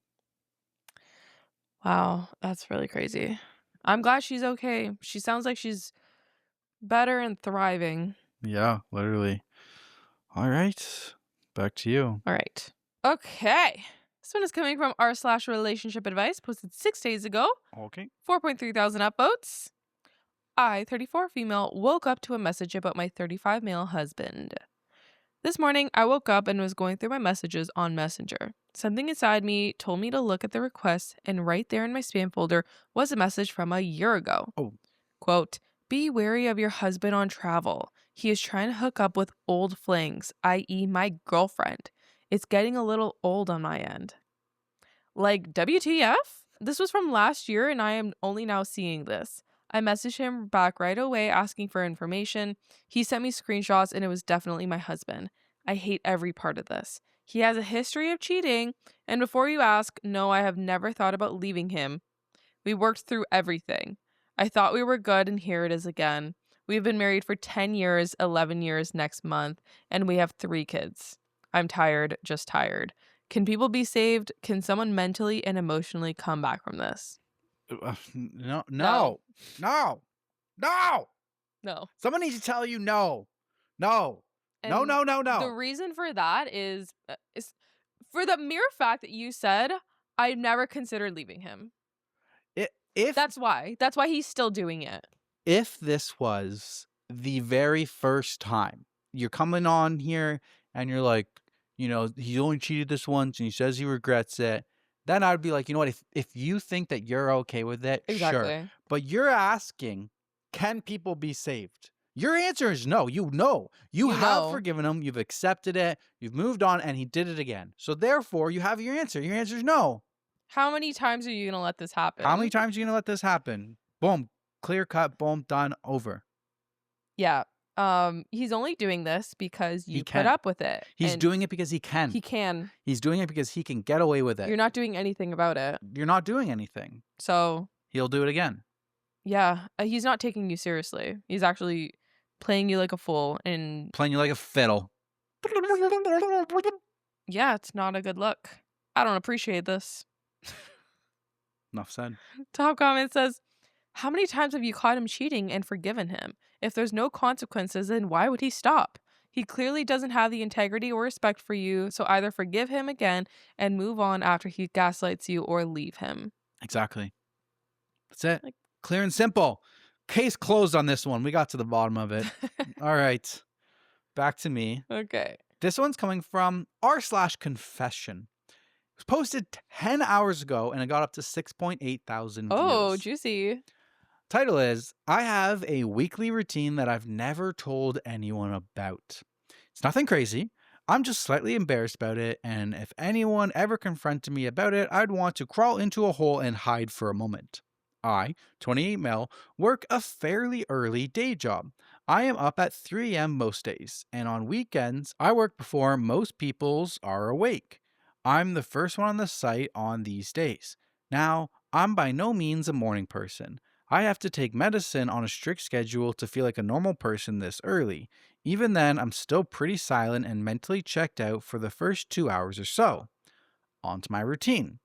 Speaker 1: Wow, that's really crazy. I'm glad she's okay. She sounds like she's better and thriving.
Speaker 2: Yeah, literally. All right. Back to you.
Speaker 1: All right. Okay. This one is coming from r/relationship advice, posted 6 days ago.
Speaker 2: Okay.
Speaker 1: 4.3 thousand upvotes. I, 34 female, woke up to a message about my 35 male husband. This morning, I woke up and was going through my messages on Messenger. Something inside me told me to look at the request, and right there in my spam folder was a message from a year ago.
Speaker 2: Oh.
Speaker 1: Quote, be wary of your husband on travel. He is trying to hook up with old flings, i.e., my girlfriend. It's getting a little old on my end. Like, WTF? This was from last year, and I am only now seeing this. I messaged him back right away asking for information. He sent me screenshots, and it was definitely my husband. I hate every part of this. He has a history of cheating, and before you ask, no, I have never thought about leaving him. We worked through everything. I thought we were good, and here it is again. We've been married for 10 years, 11 years next month, and we have 3 kids. I'm tired, just tired. Can people be saved? Can someone mentally and emotionally come back from this?
Speaker 2: No,
Speaker 1: No.
Speaker 2: no, no, no.
Speaker 1: No.
Speaker 2: Someone needs to tell you no. No. No,
Speaker 1: And
Speaker 2: no, no,
Speaker 1: the
Speaker 2: no.
Speaker 1: reason for that is for the mere fact that you said, I never considered leaving him.
Speaker 2: If
Speaker 1: That's why. That's why he's still doing it.
Speaker 2: if this was the very first time you're coming on here and you're like, he only cheated this once and he says he regrets it, then I would be like, you know what? If you think that you're okay with it, sure.
Speaker 1: Exactly.
Speaker 2: But you're asking, can people be saved? Your answer is no. You know. You have
Speaker 1: know.
Speaker 2: forgiven him. You've accepted it. You've moved on, and he did it again. So therefore, you have your answer. Your answer is no.
Speaker 1: How many times are you going to let this happen?
Speaker 2: How many times are you gonna let this happen? Boom, clear cut. Boom, done. Over.
Speaker 1: Yeah. He's only doing this because
Speaker 2: He
Speaker 1: you put
Speaker 2: can.
Speaker 1: up with it.
Speaker 2: He's
Speaker 1: and
Speaker 2: doing it because he can.
Speaker 1: He can.
Speaker 2: He's doing it because he can get away with it.
Speaker 1: You're not doing anything about it.
Speaker 2: You're not doing anything.
Speaker 1: So,
Speaker 2: He'll do it again.
Speaker 1: yeah, he's not taking you seriously. He's actually playing you like a fool, and
Speaker 2: Playing you like a fiddle.
Speaker 1: yeah, it's not a good look. I don't appreciate this.
Speaker 2: Enough said.
Speaker 1: Top comment says, how many times have you caught him cheating and forgiven him? If there's no consequences, then why would he stop? He clearly doesn't have the integrity or respect for you, so either forgive him again and move on after he gaslights you, or leave him.
Speaker 2: Exactly. That's it. Clear and simple. Case closed on this one. We got to the bottom of it. All right. Back to me.
Speaker 1: Okay.
Speaker 2: This one's coming from r/confession. It was posted 10 hours ago and it got up to 6.8 thousand views.
Speaker 1: Oh, juicy.
Speaker 2: Title is, I have a weekly routine that I've never told anyone about. It's nothing crazy. I'm just slightly embarrassed about it, and if anyone ever confronted me about it, I'd want to crawl into a hole and hide for a moment. I, 28 male, work a fairly early day job. I am up at 3 a.m. most days, and on weekends, I work before most people's are awake. I'm the first one on the site on these days. Now, I'm by no means a morning person. I have to take medicine on a strict schedule to feel like a normal person this early. Even then, I'm still pretty silent and mentally checked out for the first 2 hours or so. On to my routine.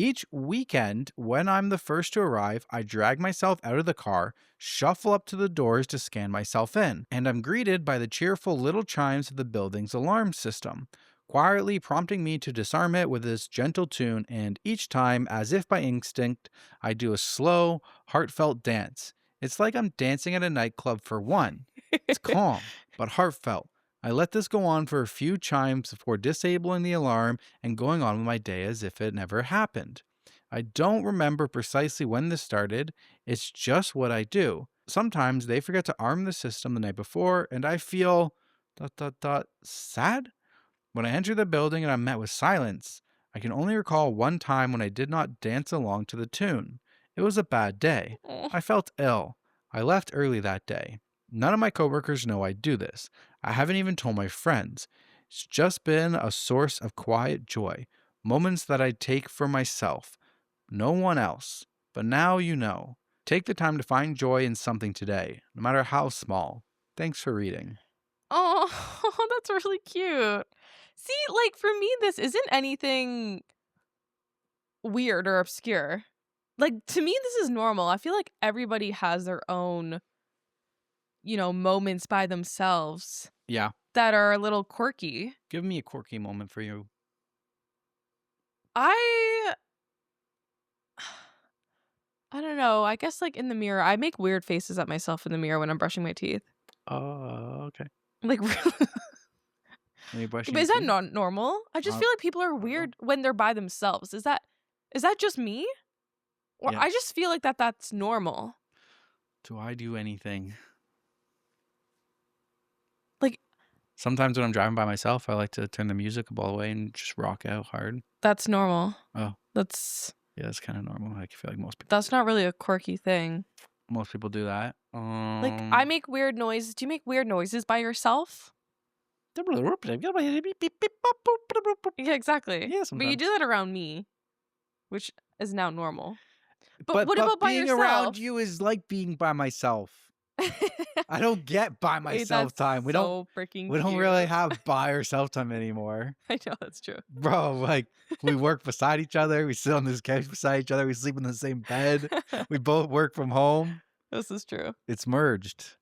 Speaker 2: Each weekend, when I'm the first to arrive, I drag myself out of the car, shuffle up to the doors to scan myself in, and I'm greeted by the cheerful little chimes of the building's alarm system, quietly prompting me to disarm it with this gentle tune, and each time, as if by instinct, I do a slow, heartfelt dance. It's like I'm dancing at a nightclub for one. It's calm, but heartfelt. I let this go on for a few chimes before disabling the alarm and going on with my day as if it never happened. I don't remember precisely when this started, it's just what I do. Sometimes they forget to arm the system the night before, and I feel sad? When I enter the building and I'm met with silence, I can only recall one time when I did not dance along to the tune. It was a bad day.
Speaker 1: Oh.
Speaker 2: I felt ill. I left early that day. None of my coworkers know I do this. I haven't even told my friends. It's just been a source of quiet joy, moments that I take for myself, no one else. But now you know. Take the time to find joy in something today, no matter how small. Thanks for reading.
Speaker 1: Oh, that's really cute. See, like for me, this isn't anything weird or obscure. Like to me, this is normal. I feel like everybody has their own, moments by themselves
Speaker 2: Yeah.
Speaker 1: that are a little quirky.
Speaker 2: Give me a quirky moment for you.
Speaker 1: I don't know. I guess like in the mirror, I make weird faces at myself in the mirror when I'm brushing my teeth.
Speaker 2: Oh, okay.
Speaker 1: Like,
Speaker 2: When you're brushing
Speaker 1: but
Speaker 2: your
Speaker 1: is that
Speaker 2: teeth?
Speaker 1: not normal? I just feel like people are
Speaker 2: know.
Speaker 1: weird when they're by themselves. Is that just me? Or I
Speaker 2: Yes.
Speaker 1: just feel like that's normal.
Speaker 2: Do I do anything?
Speaker 1: Like,
Speaker 2: Sometimes when I'm driving by myself, I like to turn the music up all the way and just rock out hard.
Speaker 1: that's normal.
Speaker 2: Oh,
Speaker 1: That's
Speaker 2: yeah, that's kind of normal. I feel like most
Speaker 1: not really a quirky thing.
Speaker 2: people do that.
Speaker 1: Like, I make weird noises. Do you make weird noises by yourself? Yeah, exactly.
Speaker 2: Yeah,
Speaker 1: But you
Speaker 2: sometimes.
Speaker 1: do that around me, which is now normal. But
Speaker 2: But
Speaker 1: what about by
Speaker 2: being
Speaker 1: yourself?
Speaker 2: around you is like being by myself. I don't get by
Speaker 1: Wait,
Speaker 2: myself
Speaker 1: that's
Speaker 2: time. We don't
Speaker 1: so freaking
Speaker 2: we don't
Speaker 1: cute.
Speaker 2: really have by ourself time anymore.
Speaker 1: I know that's true.
Speaker 2: Bro, like we work beside each other, we sit on this couch beside each other, we sleep in the same bed, we both work from home.
Speaker 1: This is true.
Speaker 2: It's merged.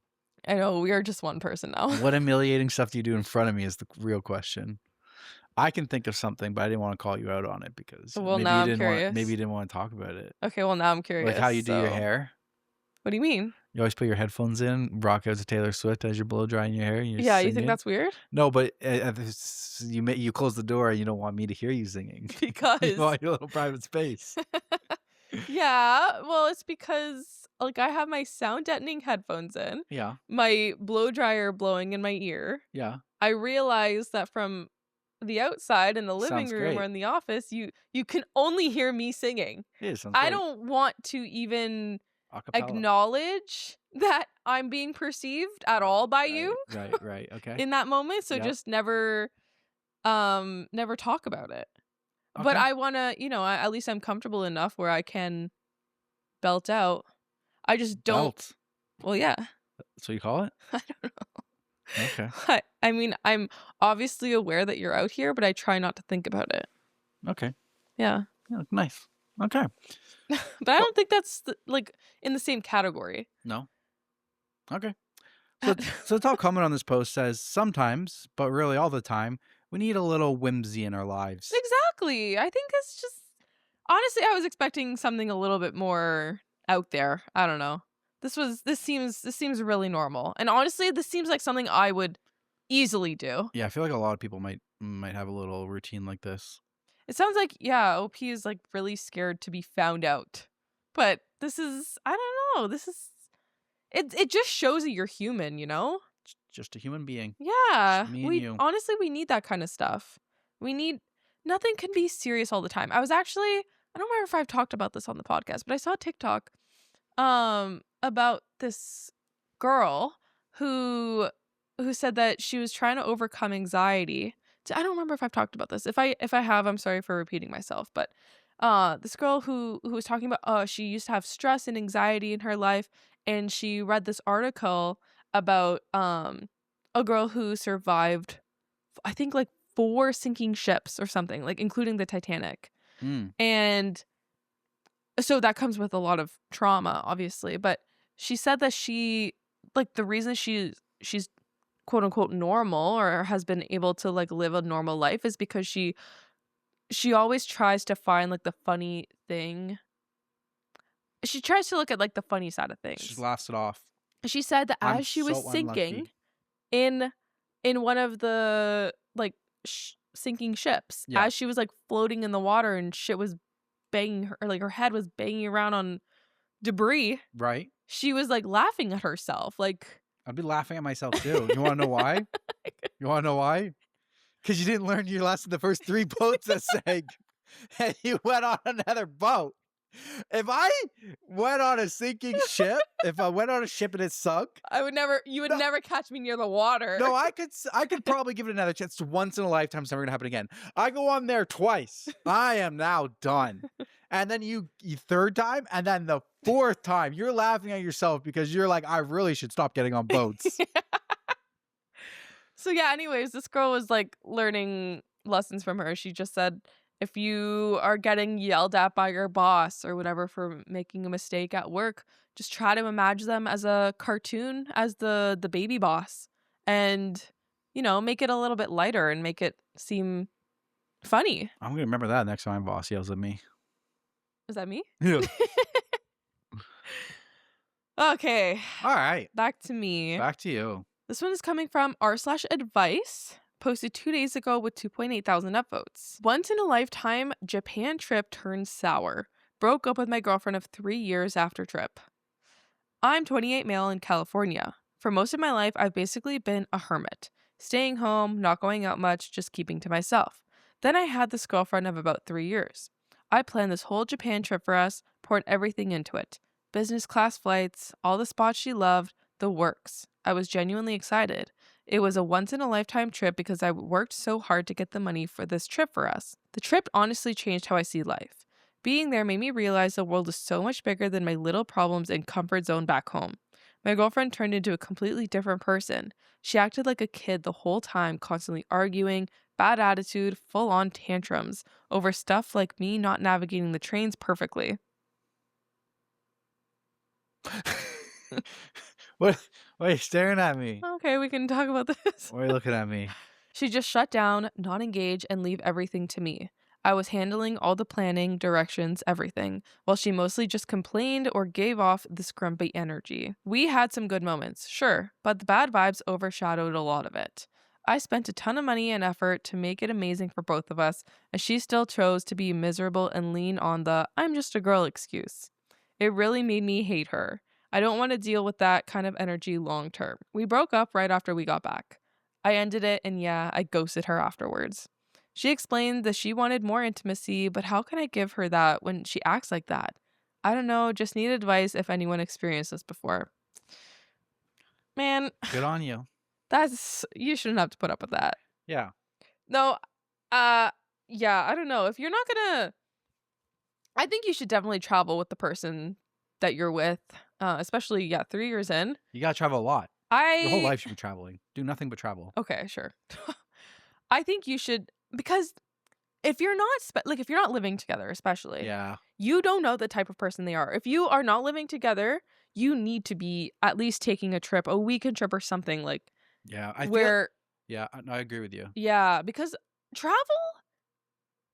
Speaker 1: I know we are just one person now.
Speaker 2: What humiliating stuff do you do in front of me is the real question. I can think of something, but I didn't want to call you out on it because
Speaker 1: Well,
Speaker 2: maybe
Speaker 1: now
Speaker 2: you
Speaker 1: I'm
Speaker 2: didn't want
Speaker 1: curious.
Speaker 2: maybe you didn't want to talk about it.
Speaker 1: Okay, well now I'm curious.
Speaker 2: Like how you do your
Speaker 1: so-
Speaker 2: hair.
Speaker 1: What do you mean?
Speaker 2: You always put your headphones in, rock out to Taylor Swift as you're blow drying your hair. And you're
Speaker 1: Yeah, you think
Speaker 2: singing.
Speaker 1: that's weird?
Speaker 2: No, but you close the door and you don't want me to hear you singing.
Speaker 1: Because
Speaker 2: You want your little private space.
Speaker 1: yeah, well, it's because like I have my sound deadening headphones in,
Speaker 2: Yeah,
Speaker 1: my blow dryer blowing in my ear.
Speaker 2: yeah.
Speaker 1: I realized that from the outside in the living
Speaker 2: Sounds
Speaker 1: room or
Speaker 2: great.
Speaker 1: in the office, you can only hear me singing.
Speaker 2: Yeah, sounds
Speaker 1: I
Speaker 2: great.
Speaker 1: don't want to even
Speaker 2: Acapella.
Speaker 1: acknowledge that I'm being perceived at all by you
Speaker 2: Right. Okay.
Speaker 1: in that moment. So
Speaker 2: Yep.
Speaker 1: just never talk about it. But
Speaker 2: Okay.
Speaker 1: I want to, at least I'm comfortable enough where I can belt out. I just don't.
Speaker 2: Belt.
Speaker 1: Well, yeah.
Speaker 2: That's what you call it?
Speaker 1: I don't know.
Speaker 2: Okay.
Speaker 1: I mean, I'm obviously aware that you're out here, but I try not to think about it.
Speaker 2: Okay.
Speaker 1: Yeah.
Speaker 2: Yeah, nice. Okay.
Speaker 1: But I don't think that's like in the same category.
Speaker 2: No. Okay. So the top comment on this post says, sometimes, but really all the time, we need a little whimsy in our lives.
Speaker 1: Exactly. I think it's just honestly, I was expecting something a little bit more out there. I don't know. This seems really normal. And honestly, this seems like something I would easily do.
Speaker 2: Yeah, I feel like a lot of people might have a little routine like this.
Speaker 1: It sounds like, yeah, OP is like really scared to be found out. But this is, I don't know. This is, it just shows that you're human, you know?
Speaker 2: Just a human being.
Speaker 1: Yeah.
Speaker 2: Just me and you.
Speaker 1: Honestly, we need that kind of stuff. Nothing can be serious all the time. I don't remember if I've talked about this on the podcast, but I saw a TikTok about this girl who said that she was trying to overcome anxiety. I don't remember if I've talked about this. If I have, I'm sorry for repeating myself. But this girl who was talking about she used to have stress and anxiety in her life, and she read this article about a girl who survived, I think like 4 sinking ships or something, like including the Titanic.
Speaker 2: Mm.
Speaker 1: And So that comes with a lot of trauma, obviously, but she said that the reason she's quote unquote normal or has been able to like live a normal life is because she always tries to find like the funny thing. She tries to look at like the funny side of
Speaker 2: She
Speaker 1: things.
Speaker 2: laughs it off.
Speaker 1: She said that
Speaker 2: I'm
Speaker 1: as she was
Speaker 2: so
Speaker 1: sinking
Speaker 2: unlucky.
Speaker 1: in one of the like sinking ships,
Speaker 2: Yeah.
Speaker 1: as she was like floating in the water and shit was banging her, or like her head was banging around on debris,
Speaker 2: Right?
Speaker 1: she was like laughing at herself. Like,
Speaker 2: I'd be laughing at myself too. You want to know why? You want to know why? Because you didn't learn your lesson the first 3 boats that sank, and you went on another boat. If I went on a sinking ship, if I went on a ship and it sunk,
Speaker 1: you would
Speaker 2: no,
Speaker 1: never catch me near the water.
Speaker 2: no, I could probably give it another chance. It's once in a lifetime. It's never gonna happen again. I go on there twice. I am now done. And then you 3rd time, and then the 4th time, you're laughing at yourself because you're like, I really should stop getting on boats.
Speaker 1: So yeah, anyways, this girl was like learning lessons from her. She just said if you are getting yelled at by your boss or whatever for making a mistake at work, just try to imagine them as a cartoon as the baby boss, and make it a little bit lighter and make it seem funny.
Speaker 2: I'm gonna remember that next time my boss yells at me.
Speaker 1: Is that me?
Speaker 2: Yeah.
Speaker 1: Okay,
Speaker 2: All right.
Speaker 1: back to me.
Speaker 2: Back to you.
Speaker 1: This one is coming from r/advice, posted 2 days ago with 2.8 thousand upvotes. Once in a lifetime Japan trip turned sour. Broke up with my girlfriend of 3 years after trip. I'm 28 male in California. For most of my life, I've basically been a hermit. Staying home, not going out much, just keeping to myself. Then I had this girlfriend of about 3 years. I planned this whole Japan trip for us, poured everything into it. Business class flights, all the spots she loved, the works. I was genuinely excited. It was a once-in-a-lifetime trip because I worked so hard to get the money for this trip for us. The trip honestly changed how I see life. Being there made me realize the world is so much bigger than my little problems and comfort zone back home. My girlfriend turned into a completely different person. She acted like a kid the whole time, constantly arguing, bad attitude, full-on tantrums over stuff like me not navigating the trains perfectly.
Speaker 2: What are you staring at me?
Speaker 1: Okay, we can talk about this.
Speaker 2: Why are you looking at me?
Speaker 1: She just shut down, not engage, and leave everything to me. I was handling all the planning, directions, everything, while she mostly just complained or gave off this grumpy energy. We had some good moments, sure, but the bad vibes overshadowed a lot of it. I spent a ton of money and effort to make it amazing for both of us, and she still chose to be miserable and lean on the I'm just a girl excuse. It really made me hate her. I don't want to deal with that kind of energy long term. We broke up right after we got back. I ended it, and yeah, I ghosted her afterwards. She explained that she wanted more intimacy, but how can I give her that when she acts like that? I don't know, just need advice if anyone experienced this before. Man,
Speaker 2: Good on you.
Speaker 1: you shouldn't have to put up with that.
Speaker 2: Yeah.
Speaker 1: No, yeah, I don't know. If you're not gonna, I think you should definitely travel with the person that you're with, especially, 3 years in.
Speaker 2: You gotta travel a lot. Your whole life should be traveling. Do nothing but travel.
Speaker 1: Okay, sure. I think you should, because if you're not if you're not living together, especially,
Speaker 2: Yeah.
Speaker 1: you don't know the type of person they are. If you are not living together, you need to be at least taking a trip, a weekend trip or something like
Speaker 2: Yeah. I
Speaker 1: where
Speaker 2: no, I agree with you.
Speaker 1: yeah, because travel,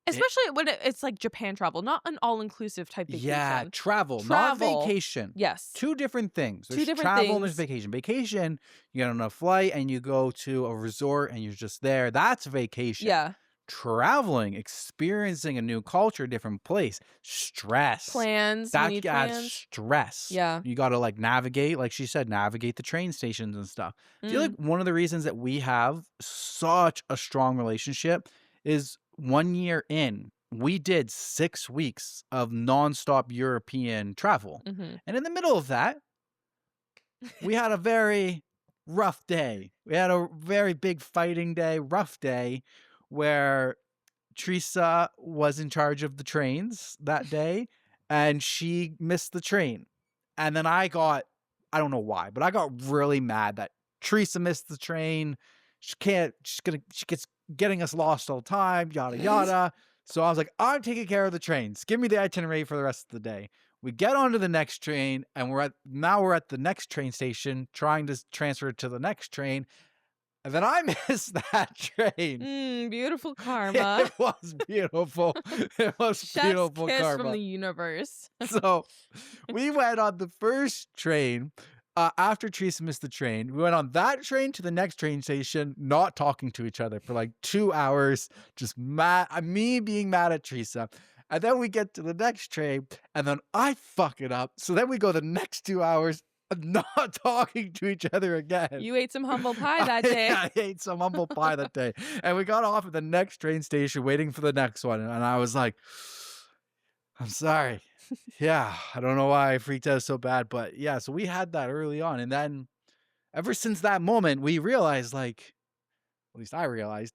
Speaker 2: It-
Speaker 1: especially when it's like Japan travel, not an all-inclusive type vacation.
Speaker 2: Yeah, travel, not vacation.
Speaker 1: Yes.
Speaker 2: Two different things. There's
Speaker 1: different
Speaker 2: travel and there's
Speaker 1: things.
Speaker 2: vacation. Vacation, you get on a flight and you go to a resort and you're just there. That's vacation.
Speaker 1: Yeah.
Speaker 2: Traveling, experiencing a new culture, different place, stress.
Speaker 1: Plans.
Speaker 2: That
Speaker 1: You need
Speaker 2: adds
Speaker 1: plans.
Speaker 2: stress.
Speaker 1: Yeah.
Speaker 2: You got to like navigate, like she said, navigate the train stations and stuff. I feel like one of the reasons that we have such a strong relationship is 1 year in, we did 6 weeks of nonstop European travel.
Speaker 1: Mhm.
Speaker 2: And in the middle of that, we had a very rough day. We had a very big fighting day, rough day, where Teresa was in charge of the trains that day and she missed the train. And then I don't know why, but I got really mad that Teresa missed the train. She gets getting us lost all the time, yada, yada. So I was like, I'm taking care of the trains. Give me the itinerary for the rest of the day. We get onto the next train, and we're at the next train station trying to transfer to the next train. And then I missed that train.
Speaker 1: Beautiful karma.
Speaker 2: It was beautiful. It was
Speaker 1: Chef's
Speaker 2: beautiful
Speaker 1: kiss from
Speaker 2: karma.
Speaker 1: the universe.
Speaker 2: So we went on the first train after Teresa missed the train. We went on that train to the next train station, not talking to each other for like 2 hours, just mad, me being mad at Teresa. And then we get to the next train, and then I fuck it up. So then we go the next 2 hours not talking to each other again.
Speaker 1: You ate some humble pie that day.
Speaker 2: I ate some humble pie that day. And we got off at the next train station waiting for the next one. And I was like, I'm sorry. Yeah, I don't know why I freaked out so bad. But yeah, so we had that early on. And then ever since that moment, we realized, like, at least I realized,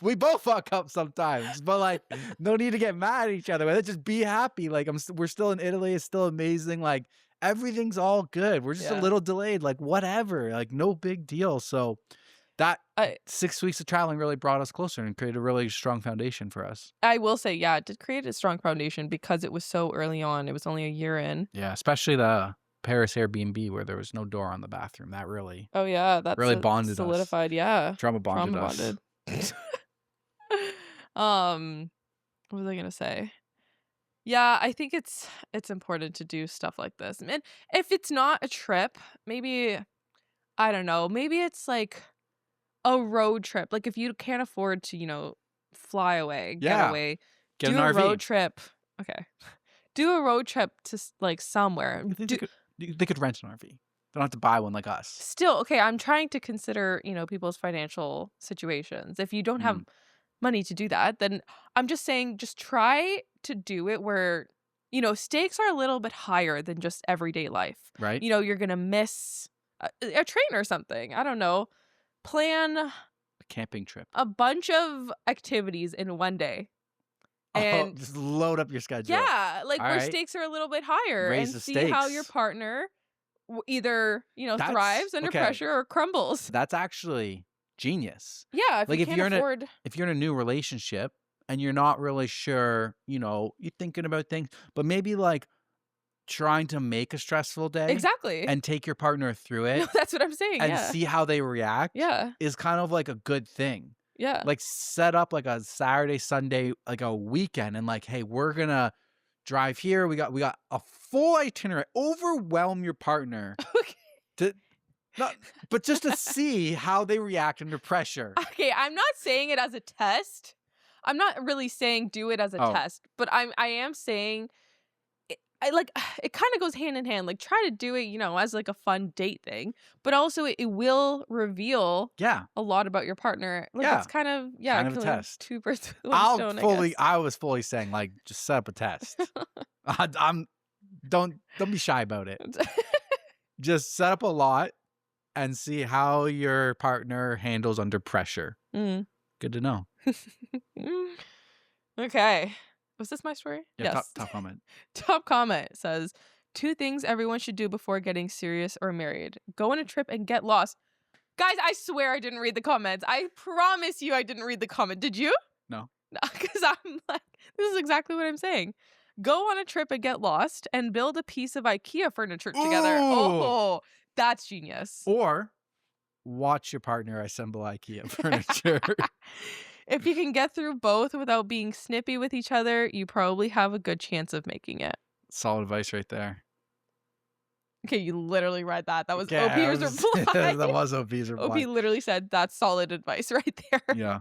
Speaker 2: we both fuck up sometimes, but like, no need to get mad at each other. Let's just be happy. Like, we're still in Italy. It's still amazing. Like, everything's all good. We're just a little delayed. Like, whatever. Like, no big deal. So that 6 weeks of traveling really brought us closer and created a really strong foundation for us.
Speaker 1: I will say, yeah, it did create a strong foundation because it was so early on. It was only a year in.
Speaker 2: Yeah, especially the Paris Airbnb where there was no door on the bathroom. That really,
Speaker 1: that's
Speaker 2: really bonded
Speaker 1: solidified.
Speaker 2: us.
Speaker 1: Yeah,
Speaker 2: Trauma bonded us.
Speaker 1: What was I gonna say? Yeah, I think it's important to do stuff like this. And if it's not a trip, maybe, I don't know, maybe it's like a road trip. Like if you can't afford to, fly away, get away,
Speaker 2: Get
Speaker 1: do
Speaker 2: an
Speaker 1: a
Speaker 2: RV.
Speaker 1: road trip. Okay. Do a road trip to like somewhere.
Speaker 2: They could rent an RV. They don't have to buy one like us.
Speaker 1: Still, okay, I'm trying to consider, people's financial situations. If you don't have money to do that, then I'm just saying just try to do it where, stakes are a little bit higher than just everyday life.
Speaker 2: Right.
Speaker 1: You're going to miss a train or something. I don't know. Plan
Speaker 2: A camping trip.
Speaker 1: a bunch of activities in one day. And
Speaker 2: just load up your schedule.
Speaker 1: yeah, like
Speaker 2: All
Speaker 1: where
Speaker 2: right.
Speaker 1: stakes are a little bit higher,
Speaker 2: Raise
Speaker 1: and
Speaker 2: the
Speaker 1: see how your
Speaker 2: stakes.
Speaker 1: partner either, thrives under pressure or crumbles.
Speaker 2: That's actually genius.
Speaker 1: Yeah, if
Speaker 2: Like
Speaker 1: you
Speaker 2: if
Speaker 1: can't
Speaker 2: you're
Speaker 1: afford.
Speaker 2: if you're in a new relationship and you're not really sure, you're thinking about things, but maybe like trying to make a stressful day
Speaker 1: Exactly.
Speaker 2: and take your partner through
Speaker 1: No,
Speaker 2: it
Speaker 1: that's what I'm saying.
Speaker 2: and
Speaker 1: Yeah.
Speaker 2: see how they react
Speaker 1: Yeah.
Speaker 2: is kind of like a good thing.
Speaker 1: Yeah.
Speaker 2: Like set up like a Saturday, Sunday, like a weekend, and like, hey, we're gonna drive here. We got a full itinerary. Overwhelm your partner
Speaker 1: Okay.
Speaker 2: but just to see how they react under pressure.
Speaker 1: Okay, I'm not saying it as a test. I'm not really saying do it as a test, but I am saying it kind of goes hand in hand. Like try to do it, as like a fun date thing, but also it will reveal a lot about your partner. Like it's kind of
Speaker 2: kind of a
Speaker 1: killing
Speaker 2: test.
Speaker 1: two birds with one stone, I guess.
Speaker 2: I was fully saying like just set up a test. Don't be shy about it. Just set up a lot and see how your partner handles under pressure. Good to know.
Speaker 1: Okay. Was this my story?
Speaker 2: Yeah,
Speaker 1: Yes.
Speaker 2: top comment.
Speaker 1: Top comment says 2 things everyone should do before getting serious or married. Go on a trip and get lost. Guys, I swear I didn't read the comments. I promise you I didn't read the comment. Did you?
Speaker 2: No.
Speaker 1: Because I'm like, this is exactly what I'm saying. Go on a trip and get lost and build a piece of IKEA furniture together.
Speaker 2: Ooh.
Speaker 1: Oh, that's genius.
Speaker 2: Or watch your partner assemble IKEA furniture.
Speaker 1: If you can get through both without being snippy with each other, you probably have a good chance of making it.
Speaker 2: Solid advice right there.
Speaker 1: Okay, you literally read that. That was
Speaker 2: Yeah,
Speaker 1: OP's reply.
Speaker 2: that was OP's reply.
Speaker 1: OP literally said, that's solid advice right there.
Speaker 2: Yeah.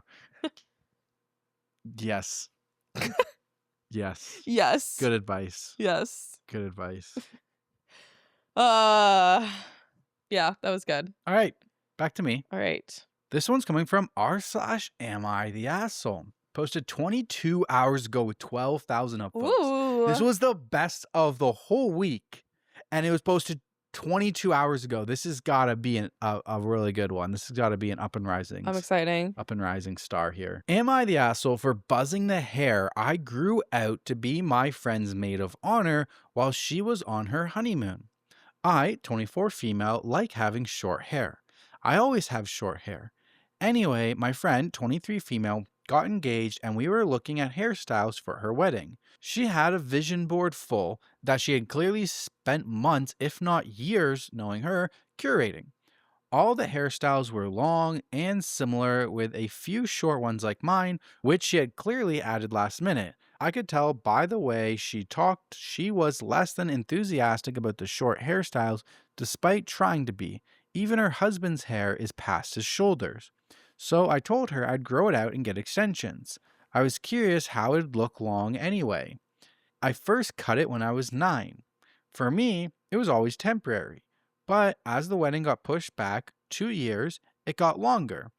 Speaker 2: Yes. Yes.
Speaker 1: Yes.
Speaker 2: Good advice.
Speaker 1: Yes.
Speaker 2: Good advice.
Speaker 1: Yeah, that was good.
Speaker 2: All right. Back to me.
Speaker 1: All right.
Speaker 2: This one's coming from r/am I the asshole. Posted 22 hours ago with 12,000 upvotes.
Speaker 1: Ooh.
Speaker 2: This was the best of the whole week. And it was posted 22 hours ago. This has got to be a really good one. This has got to be an up and rising.
Speaker 1: I'm exciting.
Speaker 2: Up and rising star here. Am I the asshole for buzzing the hair I grew out to be my friend's maid of honor while she was on her honeymoon? I, 24 female, like having short hair. I always have short hair. Anyway, my friend, 23 female, got engaged and we were looking at hairstyles for her wedding. She had a vision board full that she had clearly spent months, if not years, knowing her, curating. All the hairstyles were long and similar, with a few short ones like mine, which she had clearly added last minute. I could tell by the way she talked, she was less than enthusiastic about the short hairstyles, despite trying to be. Even her husband's hair is past his shoulders. So I told her I'd grow it out and get extensions. I was curious how it'd look long anyway. I first cut it when I was 9. For me, it was always temporary. But as the wedding got pushed back 2 years, it got longer,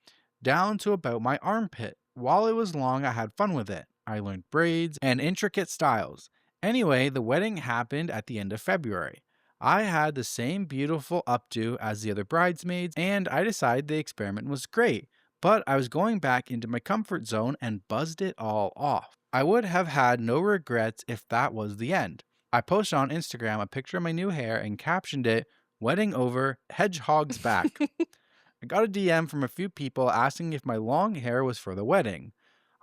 Speaker 2: down to about my armpit. While it was long, I had fun with it. I learned braids and intricate styles. Anyway, the wedding happened at the end of February. I had the same beautiful updo as the other bridesmaids, and I decided the experiment was great. But I was going back into my comfort zone and buzzed it all off. I would have had no regrets if that was the end. I posted on Instagram a picture of my new hair and captioned it, "Wedding over, hedgehog's back." I got a DM from a few people asking if my long hair was for the wedding.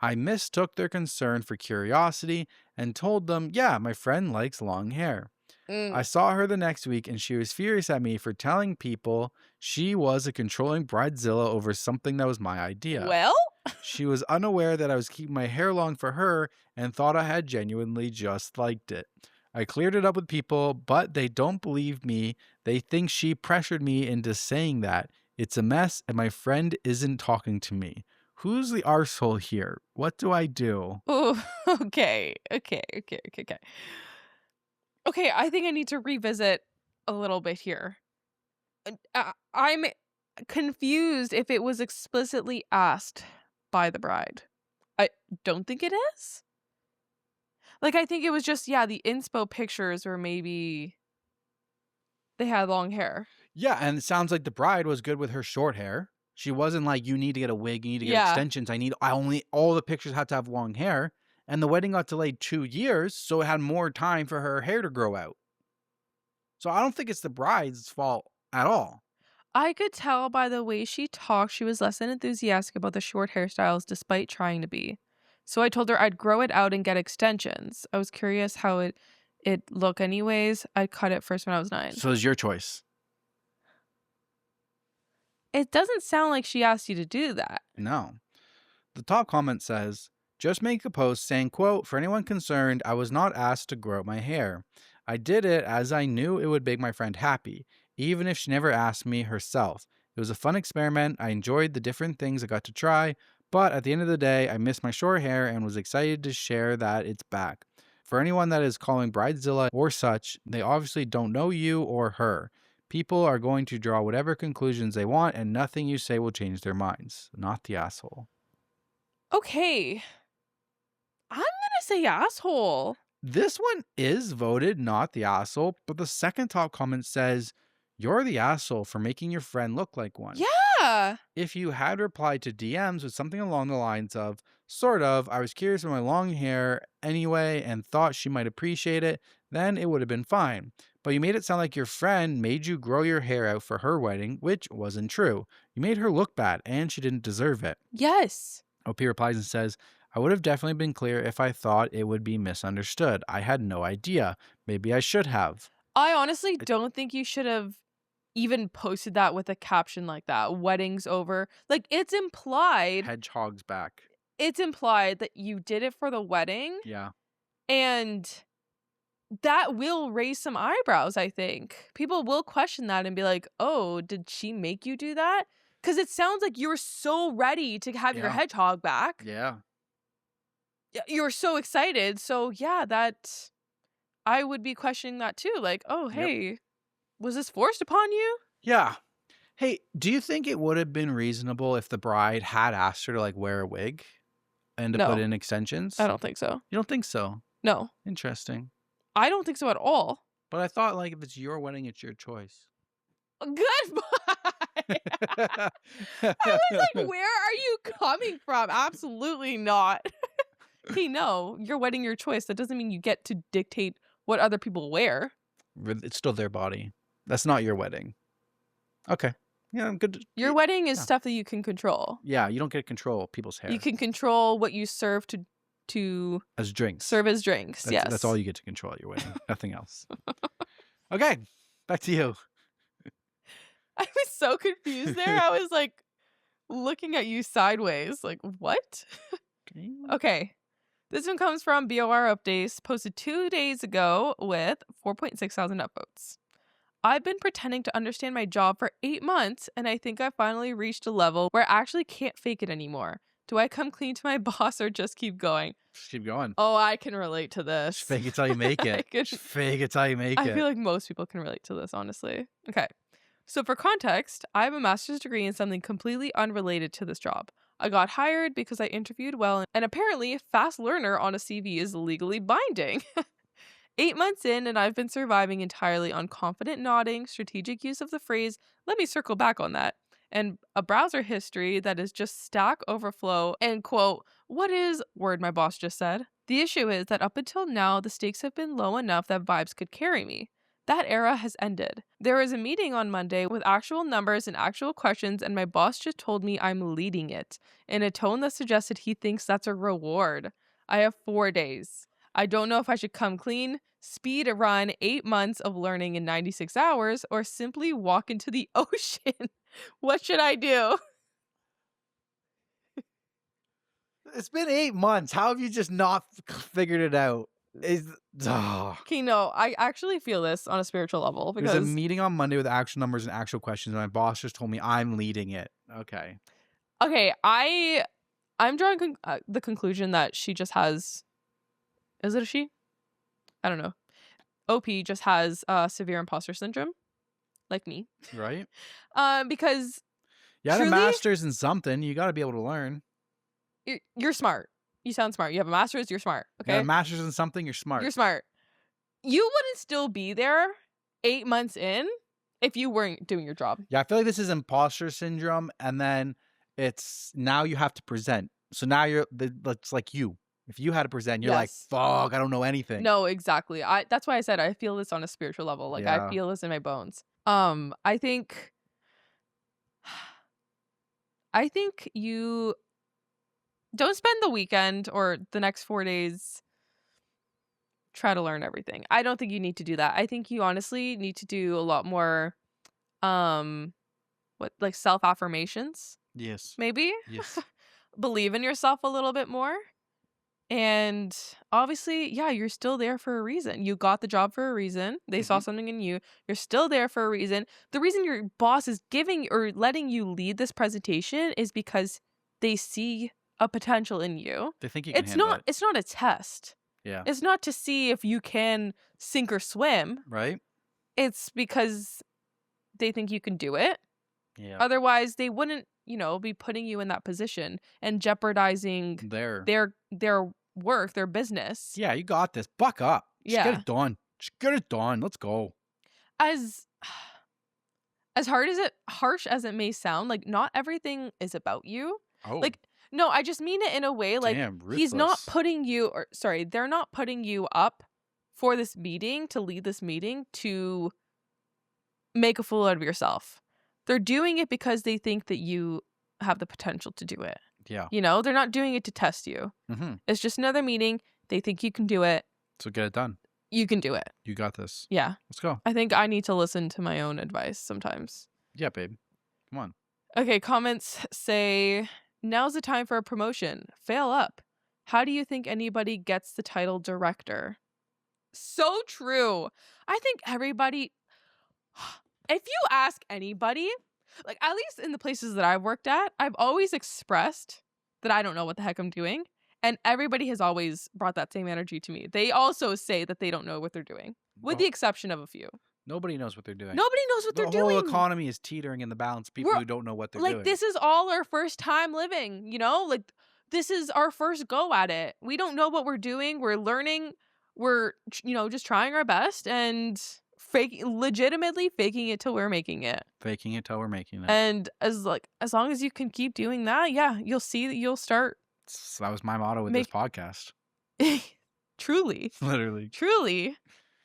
Speaker 2: I mistook their concern for curiosity and told them, yeah, my friend likes long hair. I
Speaker 1: Mm.
Speaker 2: saw her the next week and she was furious at me for telling people she was a controlling bridezilla over something that was my idea.
Speaker 1: Well?
Speaker 2: She was unaware that I was keeping my hair long for her and thought I had genuinely just liked it. I cleared it up with people, but they don't believe me. They think she pressured me into saying that. It's a mess and my friend isn't talking to me. Who's the arsehole here? What do I do?
Speaker 1: Oh, okay. Okay, I think I need to revisit a little bit here. I'm confused if it was explicitly asked by the bride. I don't think it is. Like, I think it was just, yeah, the inspo pictures were maybe they had long hair.
Speaker 2: Yeah, and it sounds like the bride was good with her short hair. She wasn't like, you need to get a wig, you need to get
Speaker 1: Yeah.
Speaker 2: extensions. All the pictures had to have long hair. And the wedding got delayed 2 years, so it had more time for her hair to grow out. So I don't think it's the bride's fault at all.
Speaker 1: I could tell by the way she talked, she was less than enthusiastic about the short hairstyles despite trying to be. So I told her I'd grow it out and get extensions. I was curious how it look anyways. I cut it first when I was 9.
Speaker 2: So it's your choice.
Speaker 1: It doesn't sound like she asked you to do that.
Speaker 2: No. The top comment says, just make a post saying, quote, for anyone concerned, I was not asked to grow my hair. I did it as I knew it would make my friend happy, even if she never asked me herself. It was a fun experiment. I enjoyed the different things I got to try, but at the end of the day, I missed my short hair and was excited to share that it's back. For anyone that is calling Bridezilla or such, they obviously don't know you or her. People are going to draw whatever conclusions they want, and nothing you say will change their minds. Not the asshole.
Speaker 1: Okay. I'm gonna say asshole.
Speaker 2: This one is voted not the asshole, but the second top comment says, you're the asshole for making your friend look like one.
Speaker 1: Yeah.
Speaker 2: If you had replied to DMs with something along the lines of, sort of, I was curious about my long hair anyway and thought she might appreciate it, then it would have been fine. But you made it sound like your friend made you grow your hair out for her wedding, which wasn't true. You made her look bad and she didn't deserve it.
Speaker 1: Yes.
Speaker 2: OP replies and says, I would have definitely been clear if I thought it would be misunderstood. I had no idea. Maybe I should have.
Speaker 1: I honestly don't think you should have even posted that with a caption like that. Wedding's over. Like, it's implied.
Speaker 2: Hedgehog's back.
Speaker 1: It's implied that you did it for the wedding.
Speaker 2: Yeah.
Speaker 1: And that will raise some eyebrows, I think. People will question that and be like, oh, did she make you do that? Because it sounds like you were so ready to have your
Speaker 2: Yeah.
Speaker 1: hedgehog back.
Speaker 2: Yeah.
Speaker 1: You were so excited. So, yeah, that I would be questioning that too. Like, oh,
Speaker 2: Yep.
Speaker 1: hey, was this forced upon you?
Speaker 2: Yeah. Hey, do you think it would have been reasonable if the bride had asked her to like wear a wig and to put
Speaker 1: No.
Speaker 2: in extensions?
Speaker 1: I don't think so.
Speaker 2: You don't think so?
Speaker 1: No,
Speaker 2: Interesting.
Speaker 1: I don't think so at all.
Speaker 2: But I thought like if it's your wedding, it's your choice.
Speaker 1: Goodbye. I was like, where are you coming from? Absolutely not. Okay, no, you're wedding your choice. That doesn't mean you get to dictate what other people wear.
Speaker 2: It's still their body. That's not your wedding. Okay. Yeah, I'm good.
Speaker 1: Your wedding is
Speaker 2: Yeah.
Speaker 1: stuff that you can control.
Speaker 2: Yeah, you don't get to control people's
Speaker 1: You
Speaker 2: hair
Speaker 1: can control what you serve to
Speaker 2: as drinks.
Speaker 1: serve as drinks.
Speaker 2: That's all
Speaker 1: Yes.
Speaker 2: you get to control at your wedding. Nothing else. Okay, back to you.
Speaker 1: I was so confused there. I was like looking at you sideways. Like, what? Okay. This one comes from BOR Updates, posted 2 days ago with 4.6 thousand upvotes. I've been pretending to understand my job for 8 months, and I think I finally reached a level where I actually can't fake it anymore. Do I come clean to my boss or just keep going?
Speaker 2: Just keep going.
Speaker 1: Oh, I can relate to this.
Speaker 2: Just fake it till you make it. Just fake it till you make it.
Speaker 1: I feel like most people can relate to this, honestly. Okay. So for context, I have a master's degree in something completely unrelated to this job. I got hired because I interviewed well, and apparently fast learner on a CV is legally binding. 8 months in, and I've been surviving entirely on confident nodding, strategic use of the phrase, let me circle back on that, and a browser history that is just Stack Overflow and quote, what is, word my boss just said. The issue is that up until now, the stakes have been low enough that vibes could carry me. That era has ended. There was a meeting on Monday with actual numbers and actual questions, and my boss just told me I'm leading it, in a tone that suggested he thinks that's a reward. I have 4 days. I don't know if I should come clean, speed a run 8 months of learning in 96 hours, or simply walk into the ocean. What should I do?
Speaker 2: It's been 8 months. How have you just not figured it out?
Speaker 1: Okay, no, I actually feel this on a spiritual level because
Speaker 2: there's a meeting on Monday with actual numbers and actual questions, and my boss just told me I'm leading it. Okay.
Speaker 1: Okay, I'm drawing the conclusion that she just has. Is it a she? I don't know. OP just has severe imposter syndrome, like me.
Speaker 2: Right?
Speaker 1: Because
Speaker 2: you had a
Speaker 1: truly,
Speaker 2: master's in something. You got to be able to learn.
Speaker 1: You're smart. You sound smart. You have a master's. You're smart. Okay.
Speaker 2: You have a master's in something. You're smart.
Speaker 1: You're smart. You wouldn't still be there 8 months in if you weren't doing your job.
Speaker 2: Yeah, I feel like this is imposter syndrome, and then it's now you have to present. So now it's like you. If you had to present, you're like, fuck, I don't know anything.
Speaker 1: No, exactly. That's why I said I feel this on a spiritual level. Like I feel this in my bones. I think you don't spend the weekend or the next 4 days try to learn everything. I don't think you need to do that. I think you honestly need to do a lot more like self-affirmations.
Speaker 2: Yes.
Speaker 1: Maybe?
Speaker 2: Yes.
Speaker 1: Believe in yourself a little bit more. And obviously, yeah, you're still there for a reason. You got the job for a reason. They saw something in you. You're still there for a reason. The reason your boss is giving or letting you lead this presentation is because they see a potential in you.
Speaker 2: They think you can handle it.
Speaker 1: It's not a test.
Speaker 2: Yeah.
Speaker 1: It's not to see if you can sink or swim.
Speaker 2: Right?
Speaker 1: It's because they think you can do it.
Speaker 2: Yeah.
Speaker 1: Otherwise, they wouldn't, be putting you in that position and jeopardizing their work, their business.
Speaker 2: Yeah, you got this. Buck up. Just
Speaker 1: Yeah.
Speaker 2: get it done. Just get it done. Let's go.
Speaker 1: As harsh as it may sound, like not everything is about you.
Speaker 2: Oh.
Speaker 1: Like, no, I just mean it in a way like he's not putting you they're not putting you up for this meeting to lead this meeting to make a fool out of yourself. They're doing it because they think that you have the potential to do it.
Speaker 2: Yeah.
Speaker 1: They're not doing it to test you. It's just another meeting. They think you can do it.
Speaker 2: So get it done.
Speaker 1: You can do it.
Speaker 2: You got this.
Speaker 1: Yeah.
Speaker 2: Let's go.
Speaker 1: I think I need to listen to my own advice sometimes.
Speaker 2: Yeah, babe. Come on.
Speaker 1: Okay, comments say, now's the time for a promotion. Fail up. How do you think anybody gets the title director? So true. I think everybody... If you ask anybody, like at least in the places that I've worked at, I've always expressed that I don't know what the heck I'm doing. And everybody has always brought that same energy to me. They also say that they don't know what they're doing, with the exception of a few.
Speaker 2: Nobody knows what they're doing.
Speaker 1: Nobody knows what they're doing.
Speaker 2: The whole economy is teetering in the balance. People who don't know what they're doing.
Speaker 1: Like, this is all our first time living, Like, this is our first go at it. We don't know what we're doing. We're learning. We're, just trying our best and legitimately faking it till we're making it.
Speaker 2: Faking it till we're making it.
Speaker 1: And as long as you can keep doing that, yeah, you'll see that you'll start.
Speaker 2: So that was my motto with this podcast.
Speaker 1: Truly.
Speaker 2: Literally.
Speaker 1: Truly.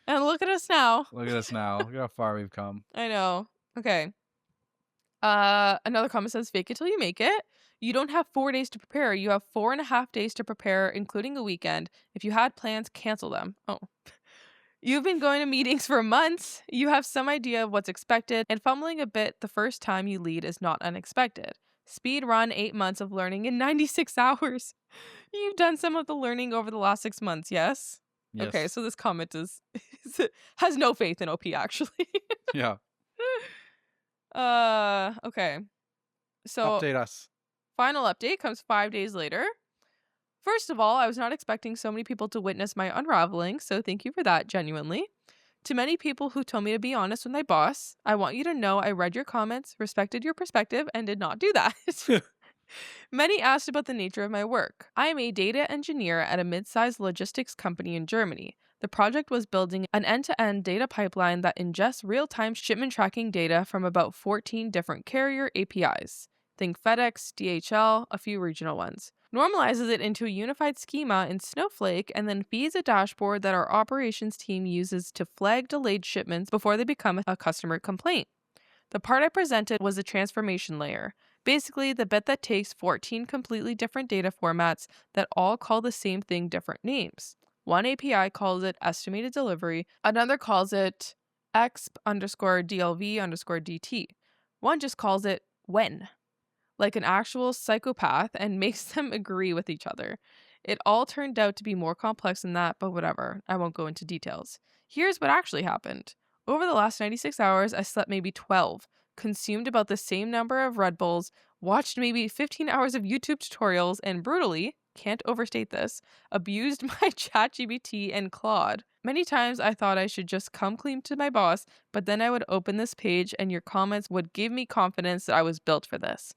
Speaker 1: And look at us now.
Speaker 2: Look at us now. Look how far we've come.
Speaker 1: I know. Okay. Another comment says, fake it till you make it. You don't have 4 days to prepare. You have 4.5 days to prepare, including a weekend. If you had plans, cancel them. Oh. You've been going to meetings for months. You have some idea of what's expected, and fumbling a bit the first time you lead is not unexpected. Speed run 8 months of learning in 96 hours. You've done some of the learning over the last 6 months, yes? Okay,
Speaker 2: Yes.
Speaker 1: so this comment has no faith in OP actually.
Speaker 2: Yeah.
Speaker 1: Okay. So
Speaker 2: Update us.
Speaker 1: final update comes 5 days later. First of all, I was not expecting so many people to witness my unraveling, so thank you for that, genuinely. To many people who told me to be honest with my boss, I want you to know I read your comments, respected your perspective, and did not do that. Many asked about the nature of my work. I am a data engineer at a mid-sized logistics company in Germany. The project was building an end-to-end data pipeline that ingests real-time shipment tracking data from about 14 different carrier APIs. Think FedEx, DHL, a few regional ones. Normalizes it into a unified schema in Snowflake and then feeds a dashboard that our operations team uses to flag delayed shipments before they become a customer complaint. The part I presented was the transformation layer. Basically, the bit that takes 14 completely different data formats that all call the same thing different names. One API calls it estimated delivery, another calls it exp underscore DLV underscore DT. One just calls it when, like an actual psychopath, and makes them agree with each other. It all turned out to be more complex than that, but whatever. I won't go into details. Here's what actually happened. Over the last 96 hours, I slept maybe 12, consumed about the same number of Red Bulls, watched maybe 15 hours of YouTube tutorials, and brutally, can't overstate this, abused my ChatGPT and Claude. Many times I thought I should just come clean to my boss, but then I would open this page and your comments would give me confidence that I was built for this.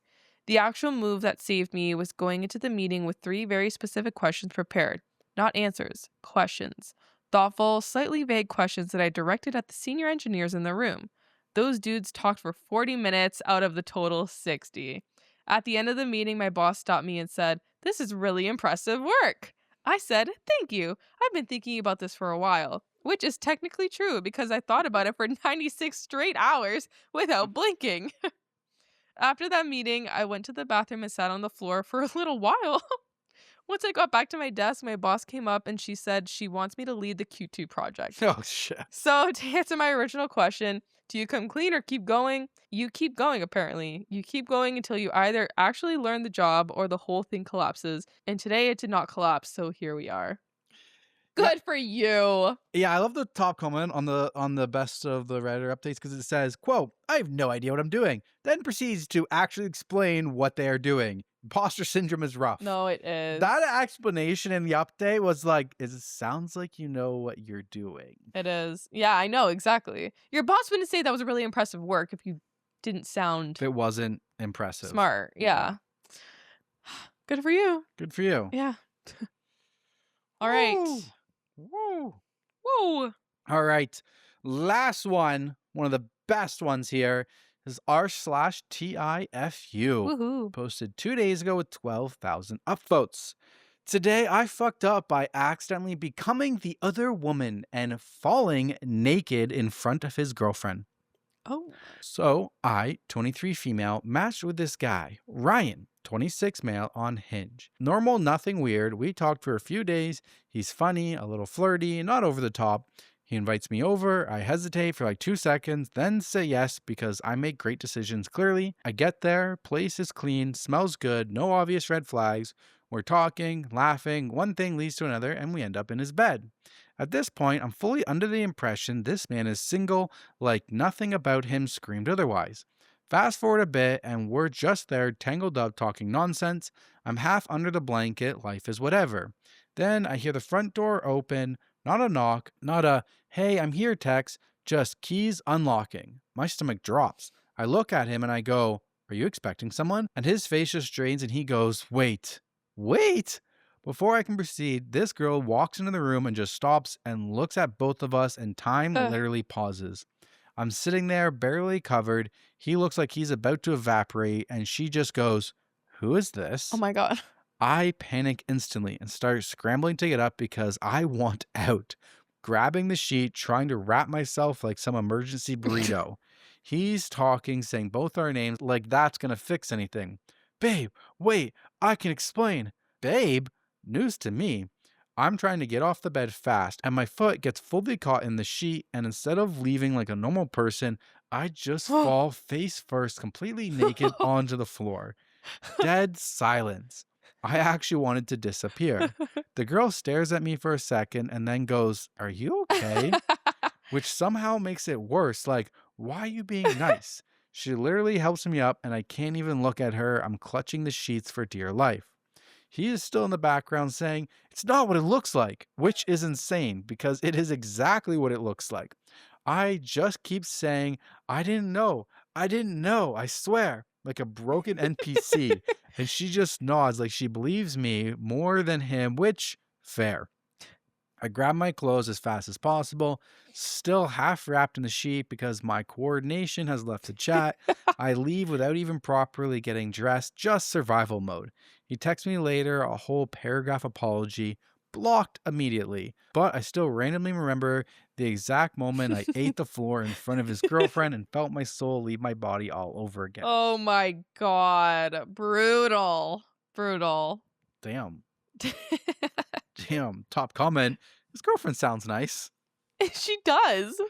Speaker 1: The actual move that saved me was going into the meeting with 3 very specific questions prepared. Not answers, questions. Thoughtful, slightly vague questions that I directed at the senior engineers in the room. Those dudes talked for 40 minutes out of the total 60. At the end of the meeting, my boss stopped me and said, "This is really impressive work." I said, "Thank you. I've been thinking about this for a while." Which is technically true because I thought about it for 96 straight hours without blinking. After that meeting, I went to the bathroom and sat on the floor for a little while. Once I got back to my desk, my boss came up and she said she wants me to lead the Q2 project.
Speaker 2: Oh, shit.
Speaker 1: So, to answer my original question, do you come clean or keep going? You keep going, apparently. You keep going until you either actually learn the job or the whole thing collapses. And today it did not collapse, so here we are.
Speaker 2: Yeah.
Speaker 1: Good for you.
Speaker 2: Yeah, I love the top comment on the best of the Redditor updates because it says, quote, "I have no idea what I'm doing." Then proceeds to actually explain what they are doing. Imposter syndrome is rough.
Speaker 1: No, it is.
Speaker 2: That explanation in the update was like, it sounds like you know what you're doing.
Speaker 1: It is. Yeah, I know, exactly. Your boss wouldn't say that was really impressive work if you didn't sound
Speaker 2: It wasn't impressive.
Speaker 1: smart. Yeah. Good for you.
Speaker 2: Good for you.
Speaker 1: Yeah. All right.
Speaker 2: Woo.
Speaker 1: Woo.
Speaker 2: All right. Last one of the best ones here is r/TIFU.
Speaker 1: Woohoo.
Speaker 2: Posted 2 days ago with 12,000 upvotes. Today, I fucked up by accidentally becoming the other woman and falling naked in front of his girlfriend.
Speaker 1: Oh.
Speaker 2: So I, 23 female, matched with this guy, Ryan, 26 male, on Hinge. Normal, nothing weird. We talked for a few days. He's funny, a little flirty, not over the top. He invites me over. I hesitate for like 2 seconds, then say yes because I make great decisions clearly. I get there, place is clean, smells good, no obvious red flags. We're talking, laughing, one thing leads to another, and we end up in his bed. At this point, I'm fully under the impression this man is single, like nothing about him screamed otherwise. Fast forward a bit, and we're just there, tangled up, talking nonsense. I'm half under the blanket, life is whatever. Then I hear the front door open, not a knock, not a, "Hey, I'm here" text, just keys unlocking. My stomach drops. I look at him and I go, "Are you expecting someone?" And his face just strains and he goes, Wait. Before I can proceed, this girl walks into the room and just stops and looks at both of us, and time literally pauses. I'm sitting there barely covered. He looks like he's about to evaporate, and she just goes, "Who is this?"
Speaker 1: Oh my God.
Speaker 2: I panic instantly and start scrambling to get up because I want out. Grabbing the sheet, trying to wrap myself like some emergency burrito. He's talking, saying both our names like that's gonna fix anything. Babe, wait, I can explain. Babe? News to me. I'm trying to get off the bed fast, and my foot gets fully caught in the sheet, and instead of leaving like a normal person, I just fall face first, completely naked onto the floor. Dead silence. I actually wanted to disappear. The girl stares at me for a second and then goes, "Are you okay?" Which somehow makes it worse. Like, why are you being nice? She literally helps me up, and I can't even look at her. I'm clutching the sheets for dear life. He is still in the background saying, "It's not what it looks like," which is insane because it is exactly what it looks like. I just keep saying, "I didn't know. I didn't know. I swear," like a broken NPC. And she just nods like she believes me more than him, which, fair. I grab my clothes as fast as possible, still half wrapped in the sheet because my coordination has left the chat. I leave without even properly getting dressed, just survival mode. He texts me later a whole paragraph apology, blocked immediately. But I still randomly remember the exact moment I ate the floor in front of his girlfriend and felt my soul leave my body all over again.
Speaker 1: Oh my God. Brutal. Brutal.
Speaker 2: Damn. Damn. Top comment. His girlfriend sounds nice.
Speaker 1: She does.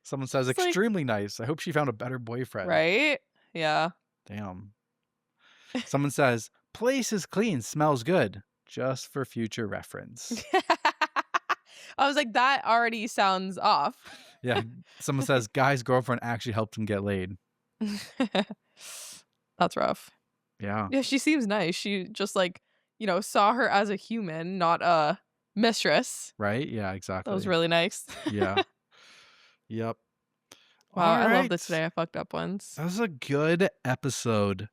Speaker 2: Someone says
Speaker 1: It's like-
Speaker 2: extremely nice. I hope she found a better boyfriend.
Speaker 1: Right? Yeah.
Speaker 2: Damn. Someone says, place is clean, smells good. Just for future reference.
Speaker 1: I was like, that already sounds off.
Speaker 2: Yeah. Someone says, guy's girlfriend actually helped him get laid.
Speaker 1: That's rough.
Speaker 2: Yeah.
Speaker 1: Yeah, she seems nice. She just like, saw her as a human, not a mistress.
Speaker 2: Right? Yeah, exactly.
Speaker 1: That was really nice.
Speaker 2: Yeah. Yep.
Speaker 1: Wow,
Speaker 2: All
Speaker 1: I love
Speaker 2: right.
Speaker 1: this today. I fucked up once.
Speaker 2: That was a good episode.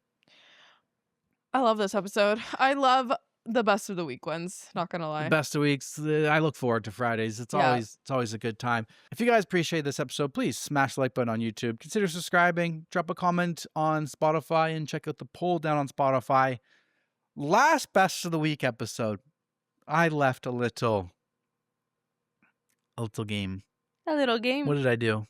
Speaker 1: I love this episode. I love the best of the week ones, not gonna lie.
Speaker 2: Best of weeks. I look forward to Fridays. It's always a good time. If you guys appreciate this episode, please smash the like button on YouTube. Consider subscribing. Drop a comment on Spotify and check out the poll down on Spotify. Last best of the week episode, I left a little game.
Speaker 1: A little game.
Speaker 2: What did I do?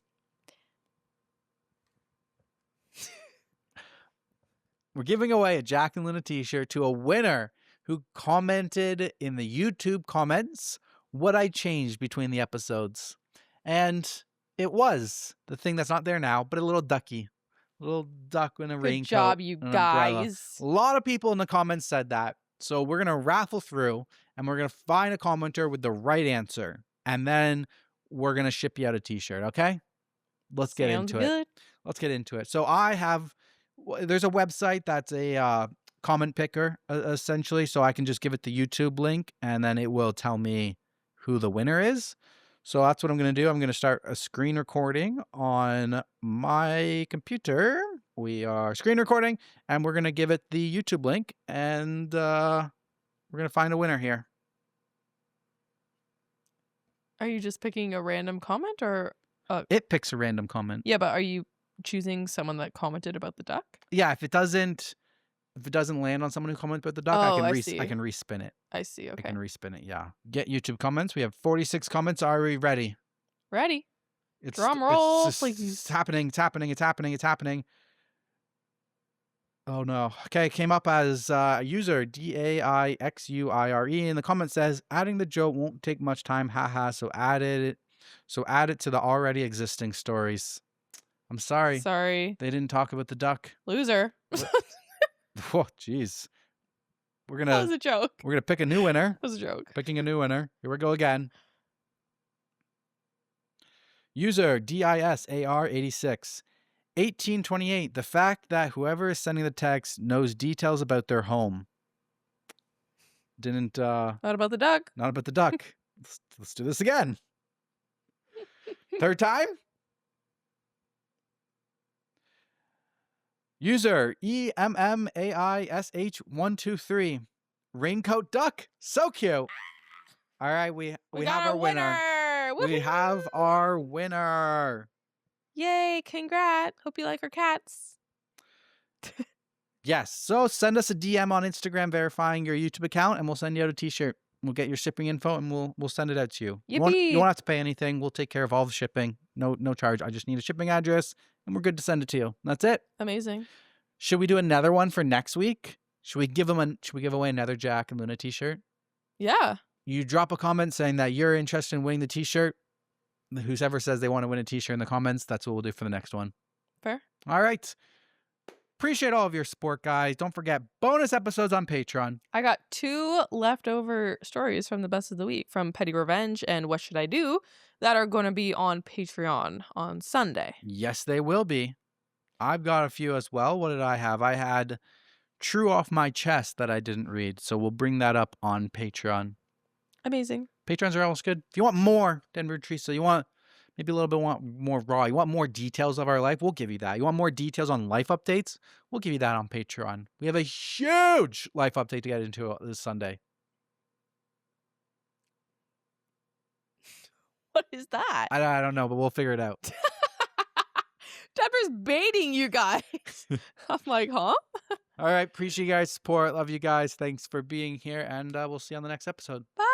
Speaker 2: We're giving away a Jack and Luna t-shirt to a winner who commented in the YouTube comments what I changed between the episodes. And it was the thing that's not there now, but a little ducky. A little duck in a raincoat.
Speaker 1: Good job, you guys.
Speaker 2: A lot of people in the comments said that. So we're going to raffle through and we're going to find a commenter with the right answer. And then we're going to ship you out a t-shirt, okay? Let's get into it. Let's get into it. So there's a website that's a comment picker, essentially. So I can just give it the YouTube link and then it will tell me who the winner is. So that's what I'm going to do. I'm going to start a screen recording on my computer. We are screen recording and we're going to give it the YouTube link and we're going to find a winner here.
Speaker 1: Are you just picking a random comment or?
Speaker 2: It picks a random comment.
Speaker 1: Yeah, but are you choosing someone that commented about the duck?
Speaker 2: Yeah, if it doesn't land on someone who commented about the duck, I can respin it.
Speaker 1: I see. Okay.
Speaker 2: I can respin it. Yeah. Get YouTube comments. We have 46 comments. Are we ready?
Speaker 1: Ready.
Speaker 2: It's
Speaker 1: drum roll,
Speaker 2: please. It's happening. It's happening. It's happening. It's happening. Oh no. Okay, came up as user DAIXUIRE in the comment says adding the joke won't take much time. Haha. So add it to the already existing stories. I'm sorry.
Speaker 1: Sorry.
Speaker 2: They didn't talk about the duck.
Speaker 1: Loser.
Speaker 2: Oh, jeez.
Speaker 1: That was a joke.
Speaker 2: We're gonna pick a new winner.
Speaker 1: That was a joke.
Speaker 2: Picking a new winner. Here we go again. User DISAR86. 1828. The fact that whoever is sending the text knows details about their home. Not
Speaker 1: about the duck.
Speaker 2: Not about the duck. Let's do this again. Third time. User EMMAISH123. Raincoat duck. So cute. All right, we have our winner. We have our winner.
Speaker 1: Yay, congrats. Hope you like our cats.
Speaker 2: Yes. So send us a DM on Instagram verifying your YouTube account and we'll send you out a t-shirt. We'll get your shipping info and we'll send it out to you.
Speaker 1: Yippee.
Speaker 2: You won't have to pay anything. We'll take care of all the shipping. No charge. I just need a shipping address, and we're good to send it to you. That's it.
Speaker 1: Amazing.
Speaker 2: Should we do another one for next week? Should we give away another Jack and Luna t-shirt?
Speaker 1: Yeah.
Speaker 2: You drop a comment saying that you're interested in winning the t-shirt. Whoever says they want to win a t-shirt in the comments, that's what we'll do for the next one.
Speaker 1: Fair.
Speaker 2: All right. Appreciate all of your support, guys. Don't forget bonus episodes on Patreon.
Speaker 1: I got 2 leftover stories from the best of the week from Petty Revenge and What Should I Do that are going to be on Patreon on Sunday.
Speaker 2: Yes, they will be. I've got a few as well. What did I have? I had True Off My Chest that I didn't read. So we'll bring that up on Patreon.
Speaker 1: Amazing.
Speaker 2: Patrons are always good. If you want more Denver Teresa, you want maybe a little bit more raw, you want more details of our life, we'll give you that. You want more details on life updates, we'll give you that on Patreon. We have a huge life update to get into this Sunday.
Speaker 1: What is that?
Speaker 2: I don't know, but we'll figure it out.
Speaker 1: Pepper's baiting you guys. I'm like, huh?
Speaker 2: All right. Appreciate you guys' support. Love you guys. Thanks for being here. And we'll see you on the next episode.
Speaker 1: Bye.